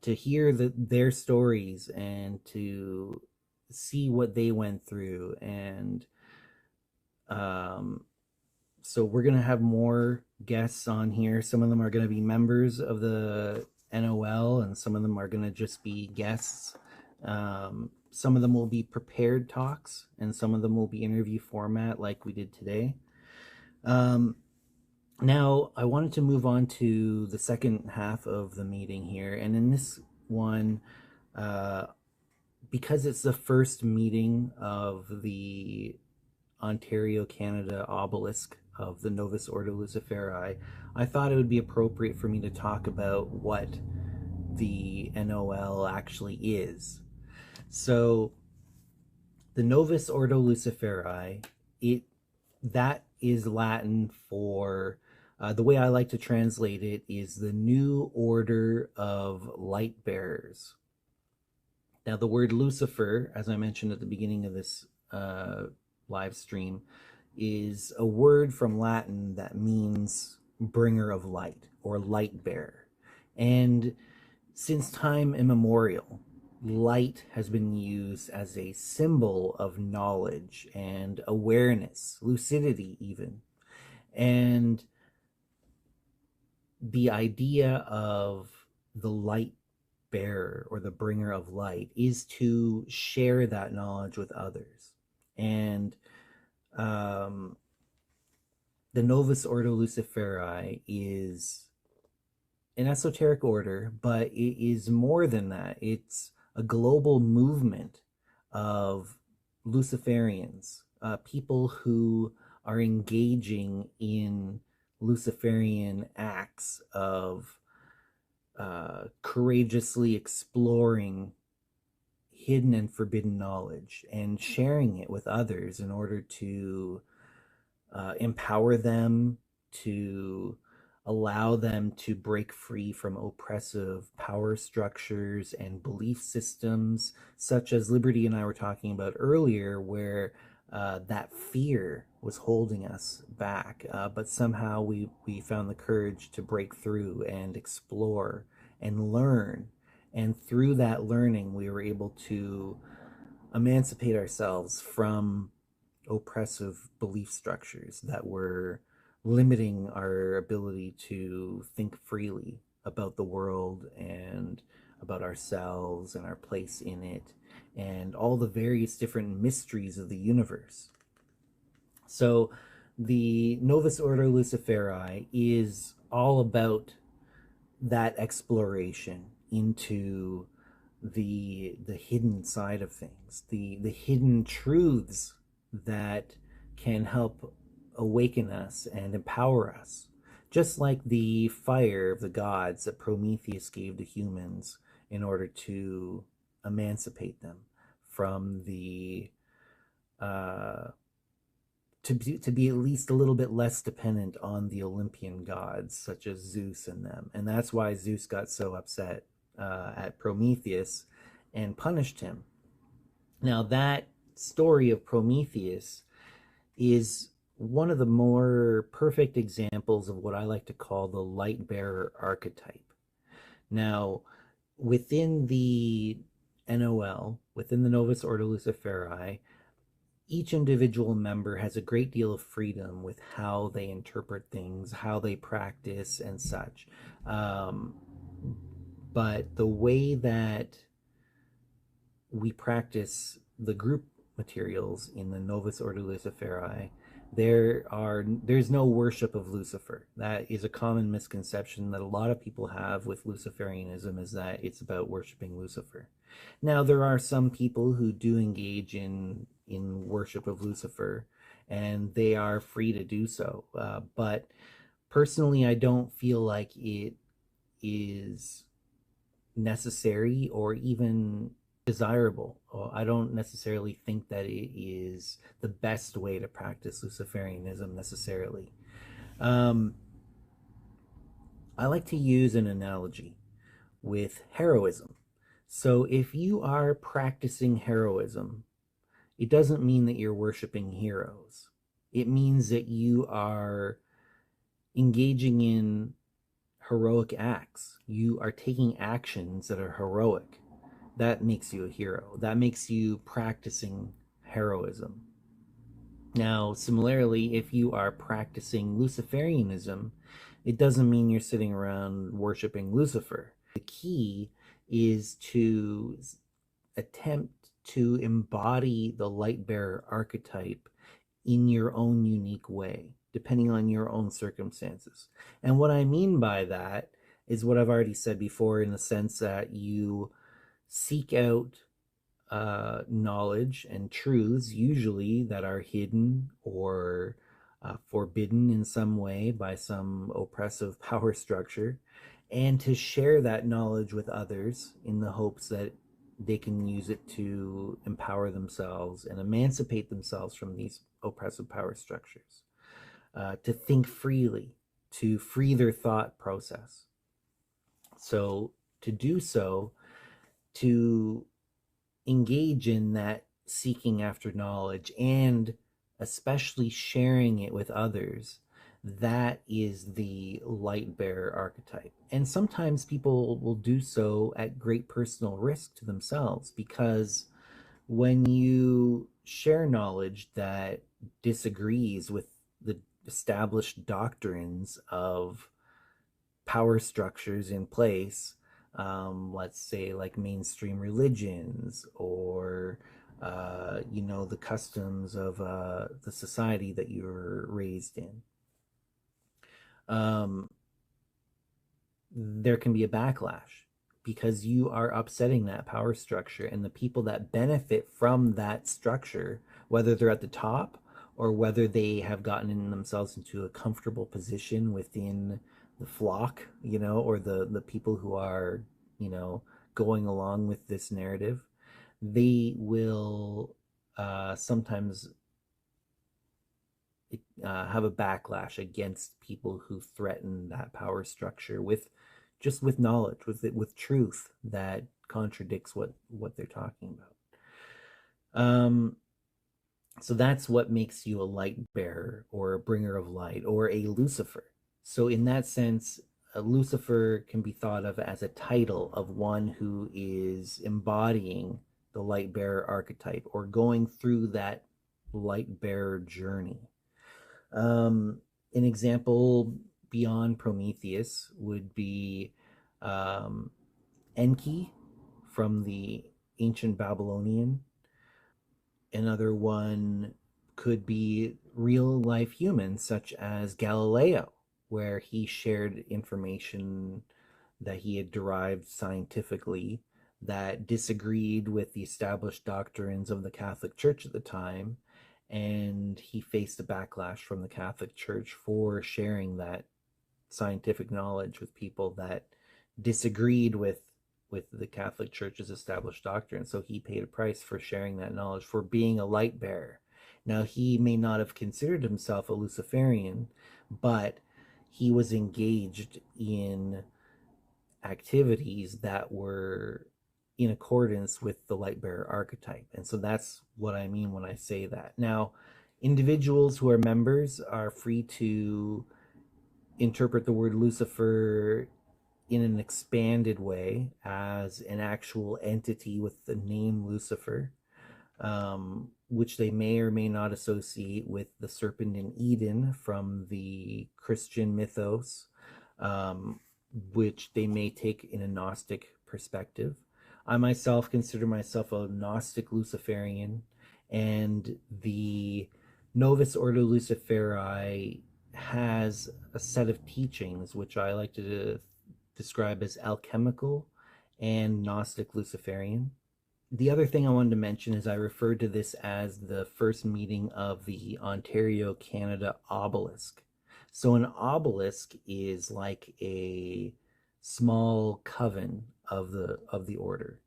to hear their stories and to see what they went through. And um, so we're going to have more guests on here. Some of them are going to be members of the NOL, and some of them are going to just be guests. Some of them will be prepared talks, and some of them will be interview format like we did today. Um, Now, I wanted to move on to the second half of the meeting here. And in this one, uh, because it's the first meeting of the Ontario, Canada Obelisk of the Novus Ordo Luciferi, I thought it would be appropriate for me to talk about what the NOL actually is. So, the Novus Ordo Luciferi, it that is Latin for the way I like to translate it is the new order of light bearers. Now, the word Lucifer, as I mentioned at the beginning of this live stream, is a word from Latin that means bringer of light or light bearer. And since time immemorial, light has been used as a symbol of knowledge and awareness, lucidity even. And the idea of the light bearer or the bringer of light is to share that knowledge with others. And the Novus Ordo Luciferi is an esoteric order, but it is more than that. It's a global movement of Luciferians, people who are engaging in Luciferian acts of courageously exploring hidden and forbidden knowledge and sharing it with others in order to empower them, to allow them to break free from oppressive power structures and belief systems, such as Liberty and I were talking about earlier, where that fear was holding us back. But somehow we found the courage to break through and explore and learn. And through that learning, we were able to emancipate ourselves from oppressive belief structures that were limiting our ability to think freely about the world and about ourselves and our place in it and all the various different mysteries of the universe. So the Novus Ordo Luciferi is all about that exploration into the hidden side of things, the hidden truths that can help awaken us and empower us, just like the fire of the gods that Prometheus gave to humans in order to emancipate them from the to be at least a little bit less dependent on the Olympian gods such as Zeus and them. And that's why Zeus got so upset at Prometheus and punished him. Now that story of Prometheus is one of the more perfect examples of what I like to call the light bearer archetype. Now, within the NOL, within the Novus Ordo Luciferi, each individual member has a great deal of freedom with how they interpret things, how they practice, and such. But the way that we practice the group materials in the Novus Ordo Luciferi, there's no worship of Lucifer. That is a common misconception that a lot of people have with Luciferianism, is that it's about worshiping Lucifer. Now, there are some people who do engage in worship of Lucifer, and they are free to do so. But personally, I don't feel like it is necessary or even desirable. I don't necessarily think that it is the best way to practice Luciferianism necessarily. I like to use an analogy with heroism. So if you are practicing heroism, it doesn't mean that you're worshiping heroes. It means that you are engaging in heroic acts. You are taking actions that are heroic. That makes you a hero. That makes you practicing heroism. Now, similarly, if you are practicing Luciferianism, it doesn't mean you're sitting around worshiping Lucifer. The key is to attempt to embody the light bearer archetype in your own unique way, depending on your own circumstances. And what I mean by that is what I've already said before, in the sense that you seek out knowledge and truths, usually that are hidden or forbidden in some way by some oppressive power structure, and to share that knowledge with others in the hopes that they can use it to empower themselves and emancipate themselves from these oppressive power structures, to think freely, to free their thought process. So to do so, to engage in that seeking after knowledge and especially sharing it with others, that is the light bearer archetype. And sometimes people will do so at great personal risk to themselves, because when you share knowledge that disagrees with the established doctrines of power structures in place, let's say like mainstream religions, or the customs of the society that you were raised in, um, there can be a backlash, because you are upsetting that power structure, and the people that benefit from that structure, whether they're at the top or whether they have gotten in themselves into a comfortable position within the flock, or the people who are, going along with this narrative, they will sometimes have a backlash against people who threaten that power structure with knowledge, with truth that contradicts what they're talking about. So that's what makes you a light bearer, or a bringer of light, or a Lucifer. So in that sense, a Lucifer can be thought of as a title of one who is embodying the light bearer archetype, or going through that light bearer journey. An example beyond Prometheus would be Enki from the ancient Babylonian. Another one could be real life humans, such as Galileo, where he shared information that he had derived scientifically that disagreed with the established doctrines of the Catholic Church at the time. And he faced a backlash from the Catholic Church for sharing that scientific knowledge with people that disagreed with the Catholic Church's established doctrine. So he paid a price for sharing that knowledge, for being a light bearer. Now, he may not have considered himself a Luciferian, but he was engaged in activities that were in accordance with the light bearer archetype. And so that's what I mean when I say that. Now, individuals who are members are free to interpret the word Lucifer in an expanded way as an actual entity with the name Lucifer, which they may or may not associate with the serpent in Eden from the Christian mythos, which they may take in a Gnostic perspective. I myself consider myself a Gnostic Luciferian, and the Novus Ordo Luciferi has a set of teachings which I like to describe as alchemical and Gnostic Luciferian. The other thing I wanted to mention is I referred to this as the first meeting of the Ontario, Canada Obelisk. So an obelisk is like a small coven of the order.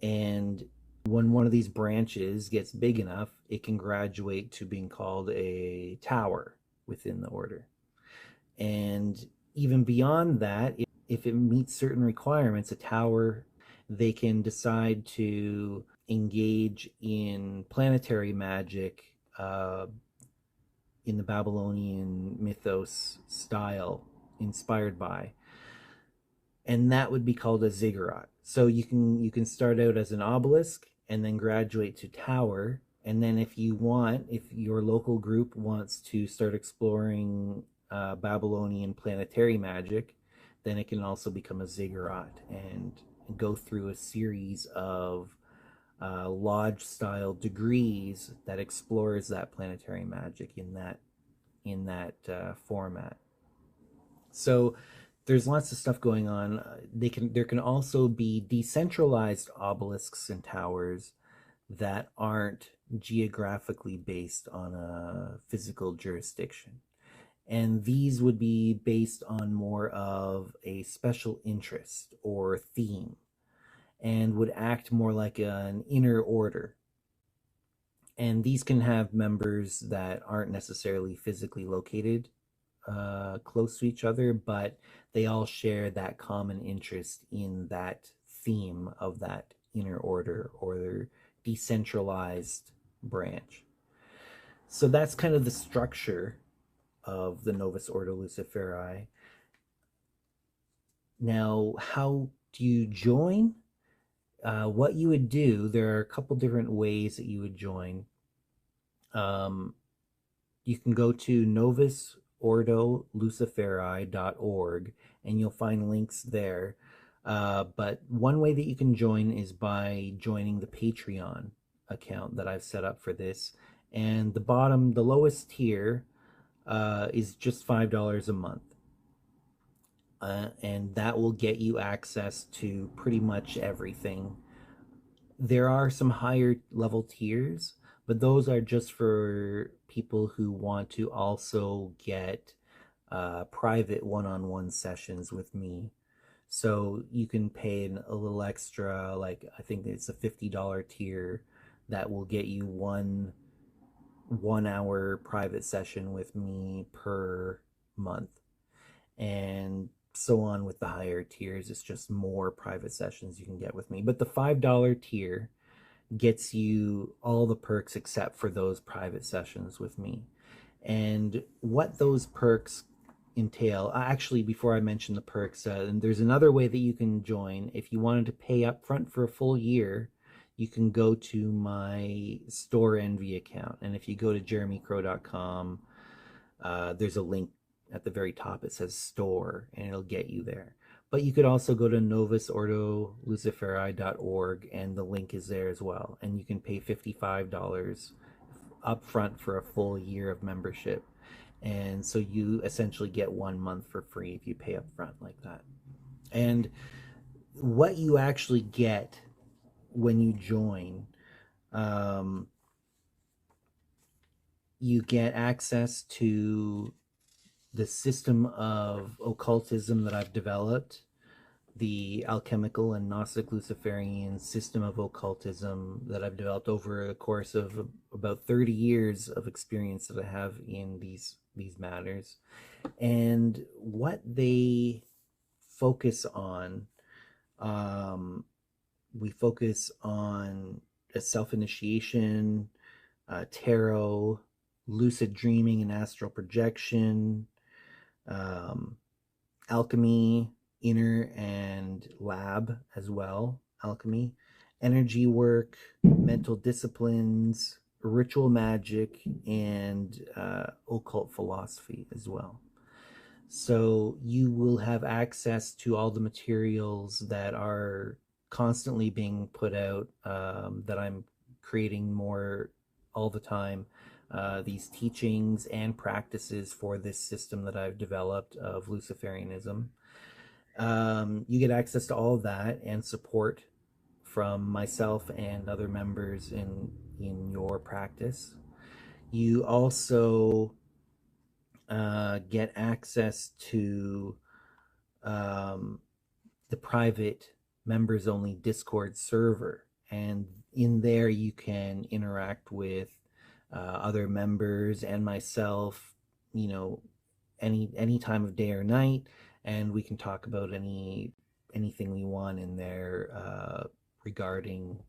And when one of these branches gets big enough, it can graduate to being called a tower within the order. And even beyond that, if it meets certain requirements, a tower, they can decide to engage in planetary magic in the Babylonian mythos style, inspired by, and that would be called a ziggurat. So you can start out as an obelisk and then graduate to tower, and then if your local group wants to start exploring Babylonian planetary magic, then it can also become a ziggurat and go through a series of lodge style degrees that explores that planetary magic in that format. So there's lots of stuff going on. There can also be decentralized obelisks and towers that aren't geographically based on a physical jurisdiction. And these would be based on more of a special interest or theme, and would act more like an inner order. And these can have members that aren't necessarily physically located close to each other, but they all share that common interest in that theme of that inner order or their decentralized branch. So that's kind of the structure of the Novus Ordo Luciferi. Now, how do you join? What you would do, there are a couple different ways that you would join. You can go to novusordoluciferi.org and you'll find links there. But one way that you can join is by joining the Patreon account that I've set up for this. And the lowest tier is just $5 a month. And that will get you access to pretty much everything. There are some higher level tiers, but those are just for people who want to also get private one-on-one sessions with me. So you can pay a little extra, like I think it's a $50 tier that will get you one 1 hour private session with me per month. And so on with the higher tiers. It's just more private sessions you can get with me. But the $5 tier gets you all the perks except for those private sessions with me. And what those perks entail, actually, before I mention the perks, and there's another way that you can join. If you wanted to pay up front for a full year, you can go to my Store Envy account. And if you go to jeremycrow.com, there's a link at the very top. It says store and it'll get you there. But you could also go to novusordoluciferi.org and the link is there as well. And you can pay $55 up front for a full year of membership. And so you essentially get 1 month for free if you pay up front like that. And what you actually get when you join, you get access to the system of occultism that I've developed, the alchemical and Gnostic Luciferian system of occultism that I've developed over the course of about 30 years of experience that I have in these matters. And what they focus on, we focus on a self-initiation, tarot, lucid dreaming and astral projection, alchemy, inner and lab as well, alchemy, energy work, mental disciplines, ritual magic, and occult philosophy as well. So you will have access to all the materials that are constantly being put out, that I'm creating more all the time. These teachings and practices for this system that I've developed of Luciferianism. You get access to all of that and support from myself and other members in your practice. You also get access to the private members only Discord server, and in there you can interact with other members and myself, you know, any time of day or night, and we can talk about anything we want in there regarding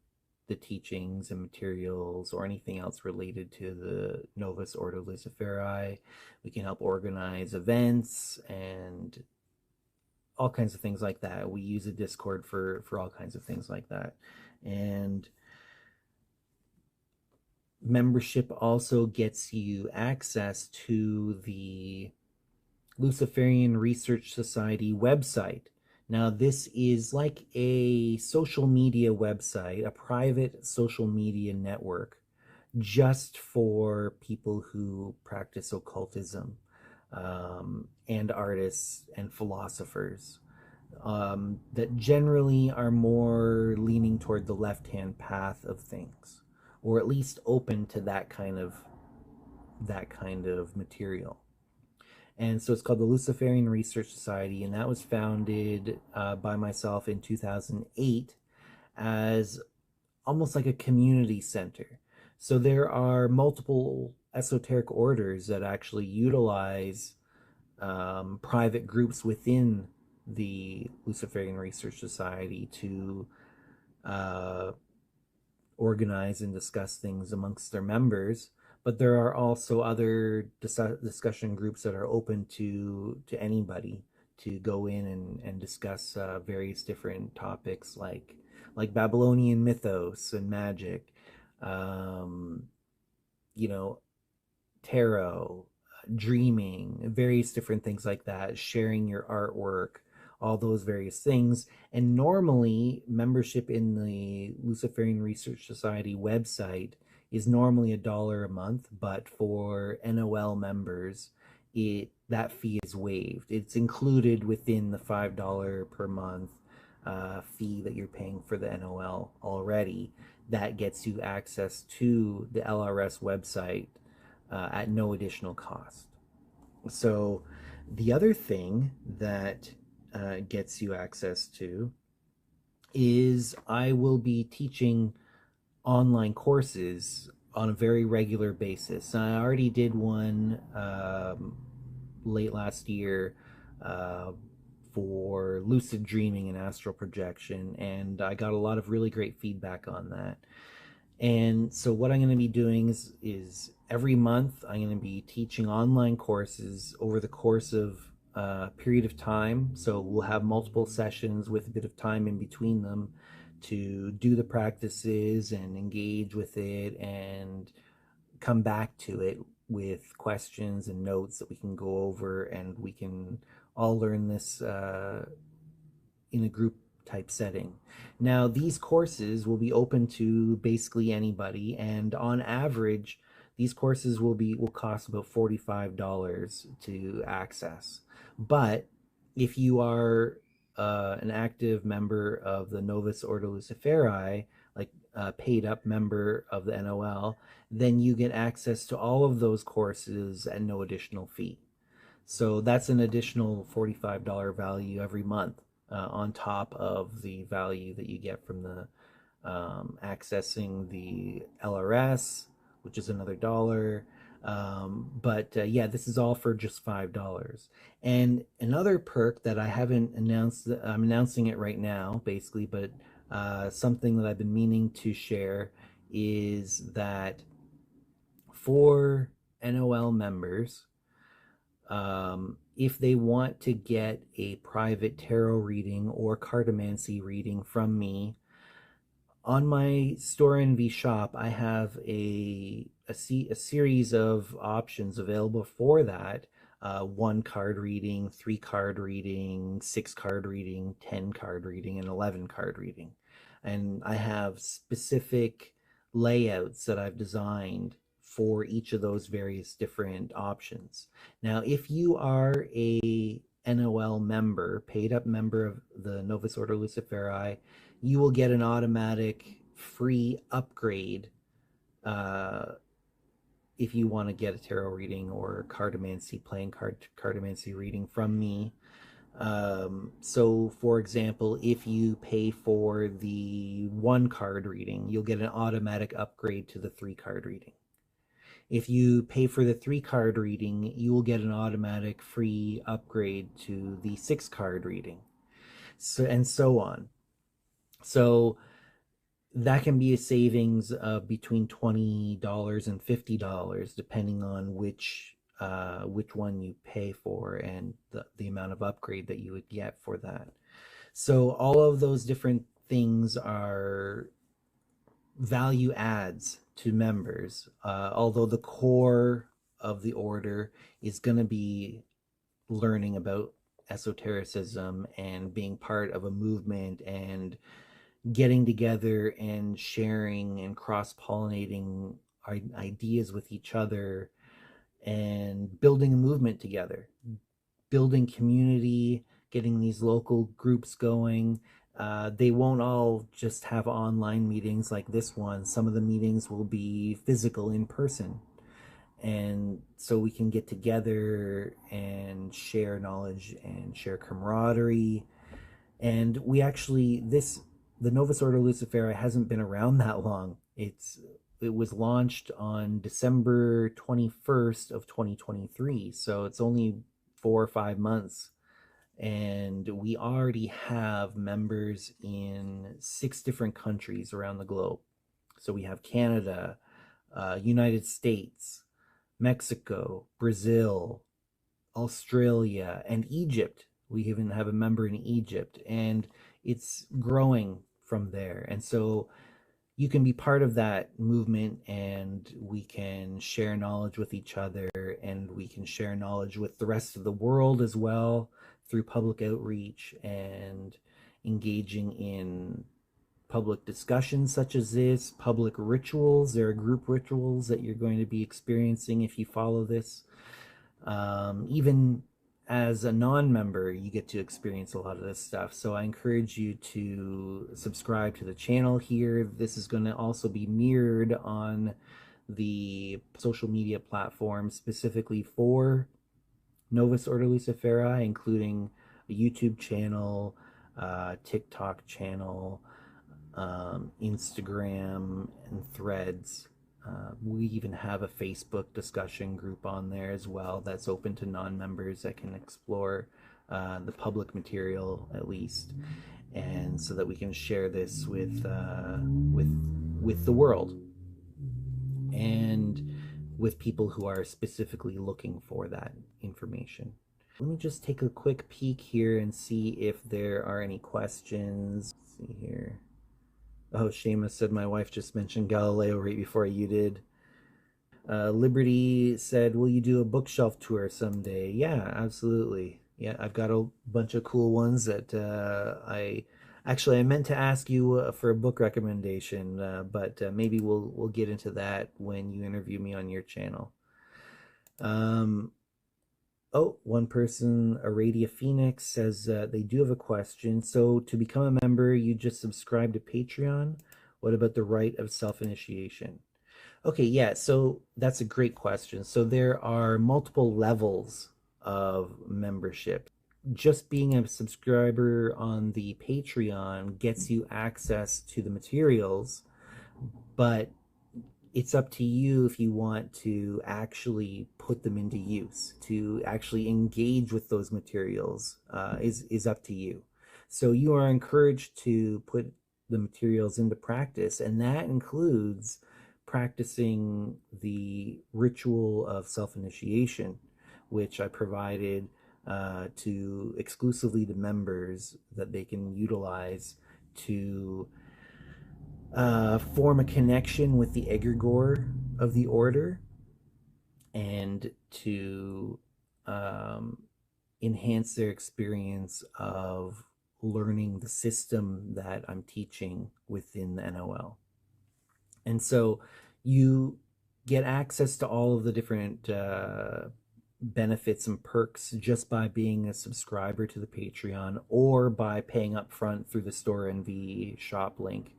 the teachings and materials or anything else related to the Novus Ordo Luciferi. We can help organize events and all kinds of things like that. We use a Discord for all kinds of things like that. And membership also gets you access to the Luciferian Research Society website. Now, this is like a social media website, a private social media network just for people who practice occultism, and artists and philosophers, that generally are more leaning toward the left-hand path of things, or at least open to that kind of material. And so it's called the Luciferian Research Society, and that was founded by myself in 2008 as almost like a community center. So there are multiple esoteric orders that actually utilize private groups within the Luciferian Research Society to organize and discuss things amongst their members. but there are also other discussion groups that are open to anybody to go in and discuss various different topics like Babylonian mythos and magic, um, you know, tarot, dreaming, various different things like that, sharing your artwork, all those various things. And normally, membership in the Luciferian Research Society website is normally $1 a month, but for NOL members, that fee is waived. It's included within the $5 per month fee that you're paying for the NOL already. That gets you access to the LRS website at no additional cost. So, the other thing that gets you access to is I will be teaching online courses on a very regular basis. I already did one late last year uh, for lucid dreaming and astral projection, and I got a lot of really great feedback on that. And so what I'm going to be doing is every month I'm going to be teaching online courses over the course of a period of time. So we'll have multiple sessions with a bit of time in between them to do the practices and engage with it and come back to it with questions and notes that we can go over, and we can all learn this in a group type setting. Now, these courses will be open to basically anybody, and on average, these courses will cost about $45 to access. But if you are an active member of the Novus Ordo Luciferi, like a paid up member of the NOL, then you get access to all of those courses at no additional fee. So that's an additional $45 value every month on top of the value that you get from the accessing the LRS, which is another dollar. But yeah, this is all for just $5. And another perk that I haven't announced, I'm announcing it right now, basically, but something that I've been meaning to share is that for NOL members, if they want to get a private tarot reading or cartomancy reading from me, on my Store Envy shop, I have a series of options available for that. 1 card reading, 3 card reading, 6 card reading, 10 card reading, and 11 card reading. And I have specific layouts that I've designed for each of those various different options. Now, if you are a NOL member, paid up member of the Novus Ordo Luciferi, you will get an automatic free upgrade if you want to get a tarot reading or cartomancy, playing cartomancy reading from me. So, for example, if you pay for the 1 card reading, you'll get an automatic upgrade to the 3 card reading. If you pay for the 3 card reading, you will get an automatic free upgrade to the 6 card reading. So, and so on. So that can be a savings of between $20 and $50, depending on which one you pay for and the amount of upgrade that you would get for that. So all of those different things are value adds to members, although the core of the order is going to be learning about esotericism and being part of a movement and getting together and sharing and cross-pollinating ideas with each other and building a movement together, building community, getting these local groups going. They won't all just have online meetings like this one. Some of the meetings will be physical, in person. And so we can get together and share knowledge and share camaraderie. And we actually, the Novus Ordo Luciferi hasn't been around that long. It was launched on December 21st of 2023. So it's only 4 or 5 months. And we already have members in 6 different countries around the globe. So we have Canada, United States, Mexico, Brazil, Australia, and Egypt. We even have a member in Egypt, and it's growing from there. And so you can be part of that movement, and we can share knowledge with each other, and we can share knowledge with the rest of the world as well through public outreach and engaging in public discussions such as this, public rituals. There are group rituals that you're going to be experiencing if you follow this. Even as a non-member, you get to experience a lot of this stuff. So I encourage you to subscribe to the channel here. This is going to also be mirrored on the social media platforms specifically for Novus Ordo Luciferi, including a YouTube channel, TikTok channel, Instagram, and Threads. We even have a Facebook discussion group on there as well that's open to non-members that can explore the public material at least, and so that we can share this with the world and with people who are specifically looking for that information. Let me just take a quick peek here and see if there are any questions. Let's see here. Oh, Seamus said my wife just mentioned Galileo right before you did. Liberty said, will you do a bookshelf tour someday? Yeah, absolutely. Yeah, I've got a bunch of cool ones that I meant to ask you for a book recommendation, but maybe we'll get into that when you interview me on your channel. Oh, one person, Aradia Phoenix, says they do have a question. So to become a member, you just subscribe to Patreon. What about the rite of self-initiation? Okay, yeah, so that's a great question. So there are multiple levels of membership. Just being a subscriber on the Patreon gets you access to the materials, but it's up to you if you want to actually put them into use, to actually engage with those materials, is up to you. So you are encouraged to put the materials into practice, and that includes practicing the ritual of self-initiation, which I provided to exclusively to members that they can utilize to form a connection with the egregore of the order and to enhance their experience of learning the system that I'm teaching within the NOL. And so you get access to all of the different benefits and perks just by being a subscriber to the Patreon or by paying up front through the Store NV shop link.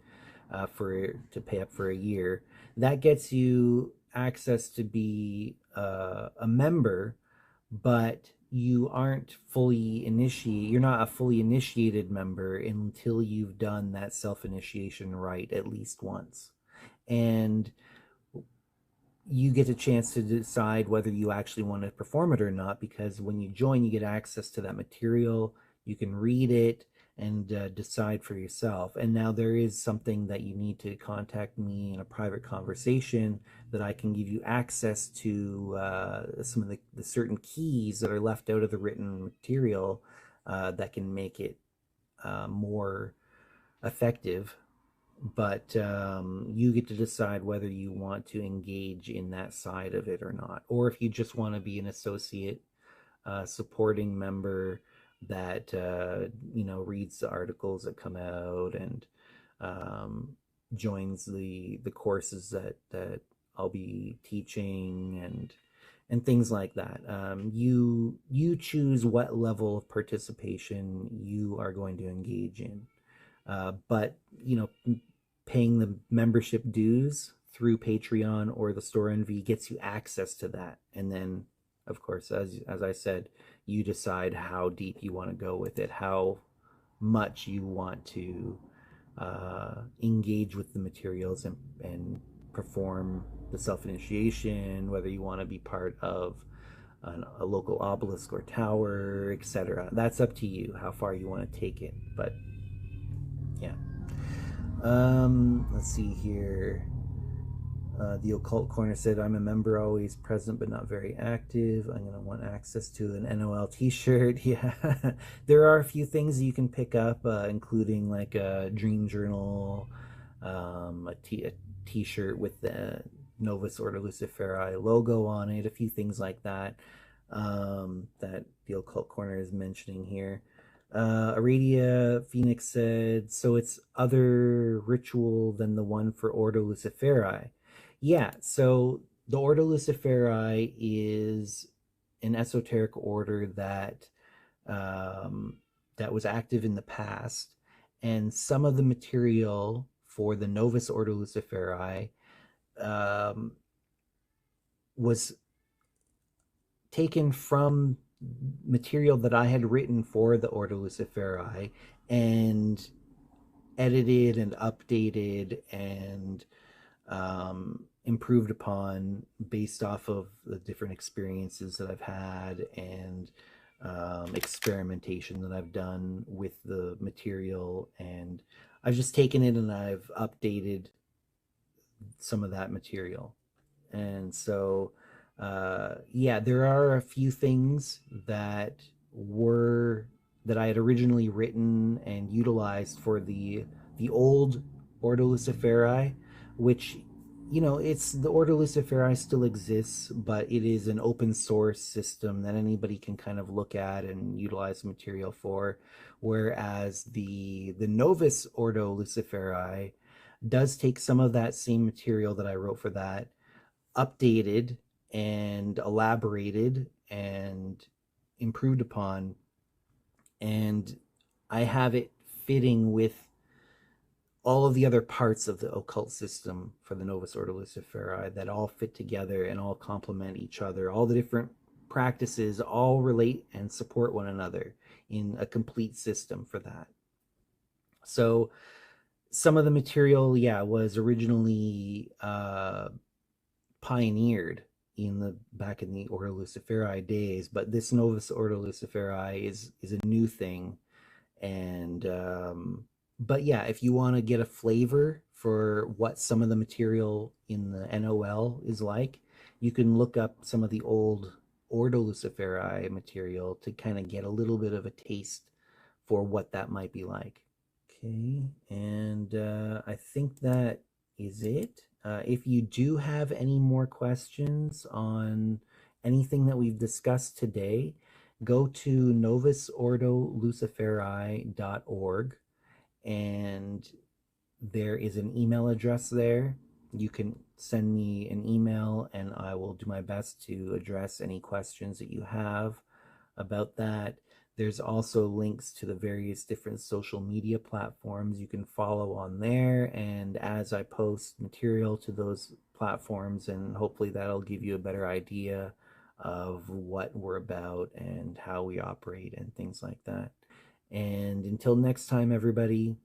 To pay up for a year. That gets you access to be a member, but you aren't fully initiated. You're not a fully initiated member until you've done that self-initiation rite at least once. And you get a chance to decide whether you actually want to perform it or not, because when you join, you get access to that material. You can read it and decide for yourself. And now there is something that you need to contact me in a private conversation that I can give you access to some of the certain keys that are left out of the written material that can make it more effective. But you get to decide whether you want to engage in that side of it or not, or if you just want to be an associate supporting member that reads the articles that come out and joins the courses that I'll be teaching and things like that. You choose what level of participation you are going to engage in, but paying the membership dues through Patreon or the Store NV gets you access to that, and then of course, as I said, you decide how deep you want to go with it, how much you want to engage with the materials and perform the self-initiation, whether you want to be part of a local obelisk or tower, etc. That's up to you, how far you want to take it. But yeah. Let's see here. The Occult Corner said, I'm a member, always present but not very active. I'm going to want access to an NOL t-shirt. Yeah, there are a few things you can pick up, including like a dream journal, a t-shirt with the Novus Ordo Luciferi logo on it, a few things like that, that the Occult Corner is mentioning here. Aradia Phoenix said, so it's other ritual than the one for Ordo Luciferi. Yeah, so the Ordo Luciferi is an esoteric order that was active in the past, and some of the material for the Novus Ordo Luciferi um, was taken from material that I had written for the Ordo Luciferi and edited and updated and improved upon based off of the different experiences that I've had and experimentation that I've done with the material. And I've just taken it and I've updated some of that material. And so, yeah, there are a few things that I had originally written and utilized for the old Ordo Luciferi, which, you know, it's the Ordo Luciferi still exists, but it is an open source system that anybody can kind of look at and utilize material for. Whereas the Novus Ordo Luciferi does take some of that same material that I wrote for that, updated and elaborated and improved upon, and I have it fitting with all of the other parts of the occult system for the Novus Ordo Luciferi that all fit together and all complement each other. All the different practices all relate and support one another in a complete system for that. So some of the material, yeah, was originally pioneered back in the Ordo Luciferi days, but this Novus Ordo Luciferi is a new thing. And but yeah, if you want to get a flavor for what some of the material in the NOL is like, you can look up some of the old Ordo Luciferi material to kind of get a little bit of a taste for what that might be like. Okay, and I think that is it. If you do have any more questions on anything that we've discussed today, go to novusordoluciferi.org, and there is an email address there. You can send me an email and I will do my best to address any questions that you have about that. There's also links to the various different social media platforms you can follow on there. And as I post material to those platforms, and hopefully that'll give you a better idea of what we're about and how we operate and things like that. And until next time, everybody,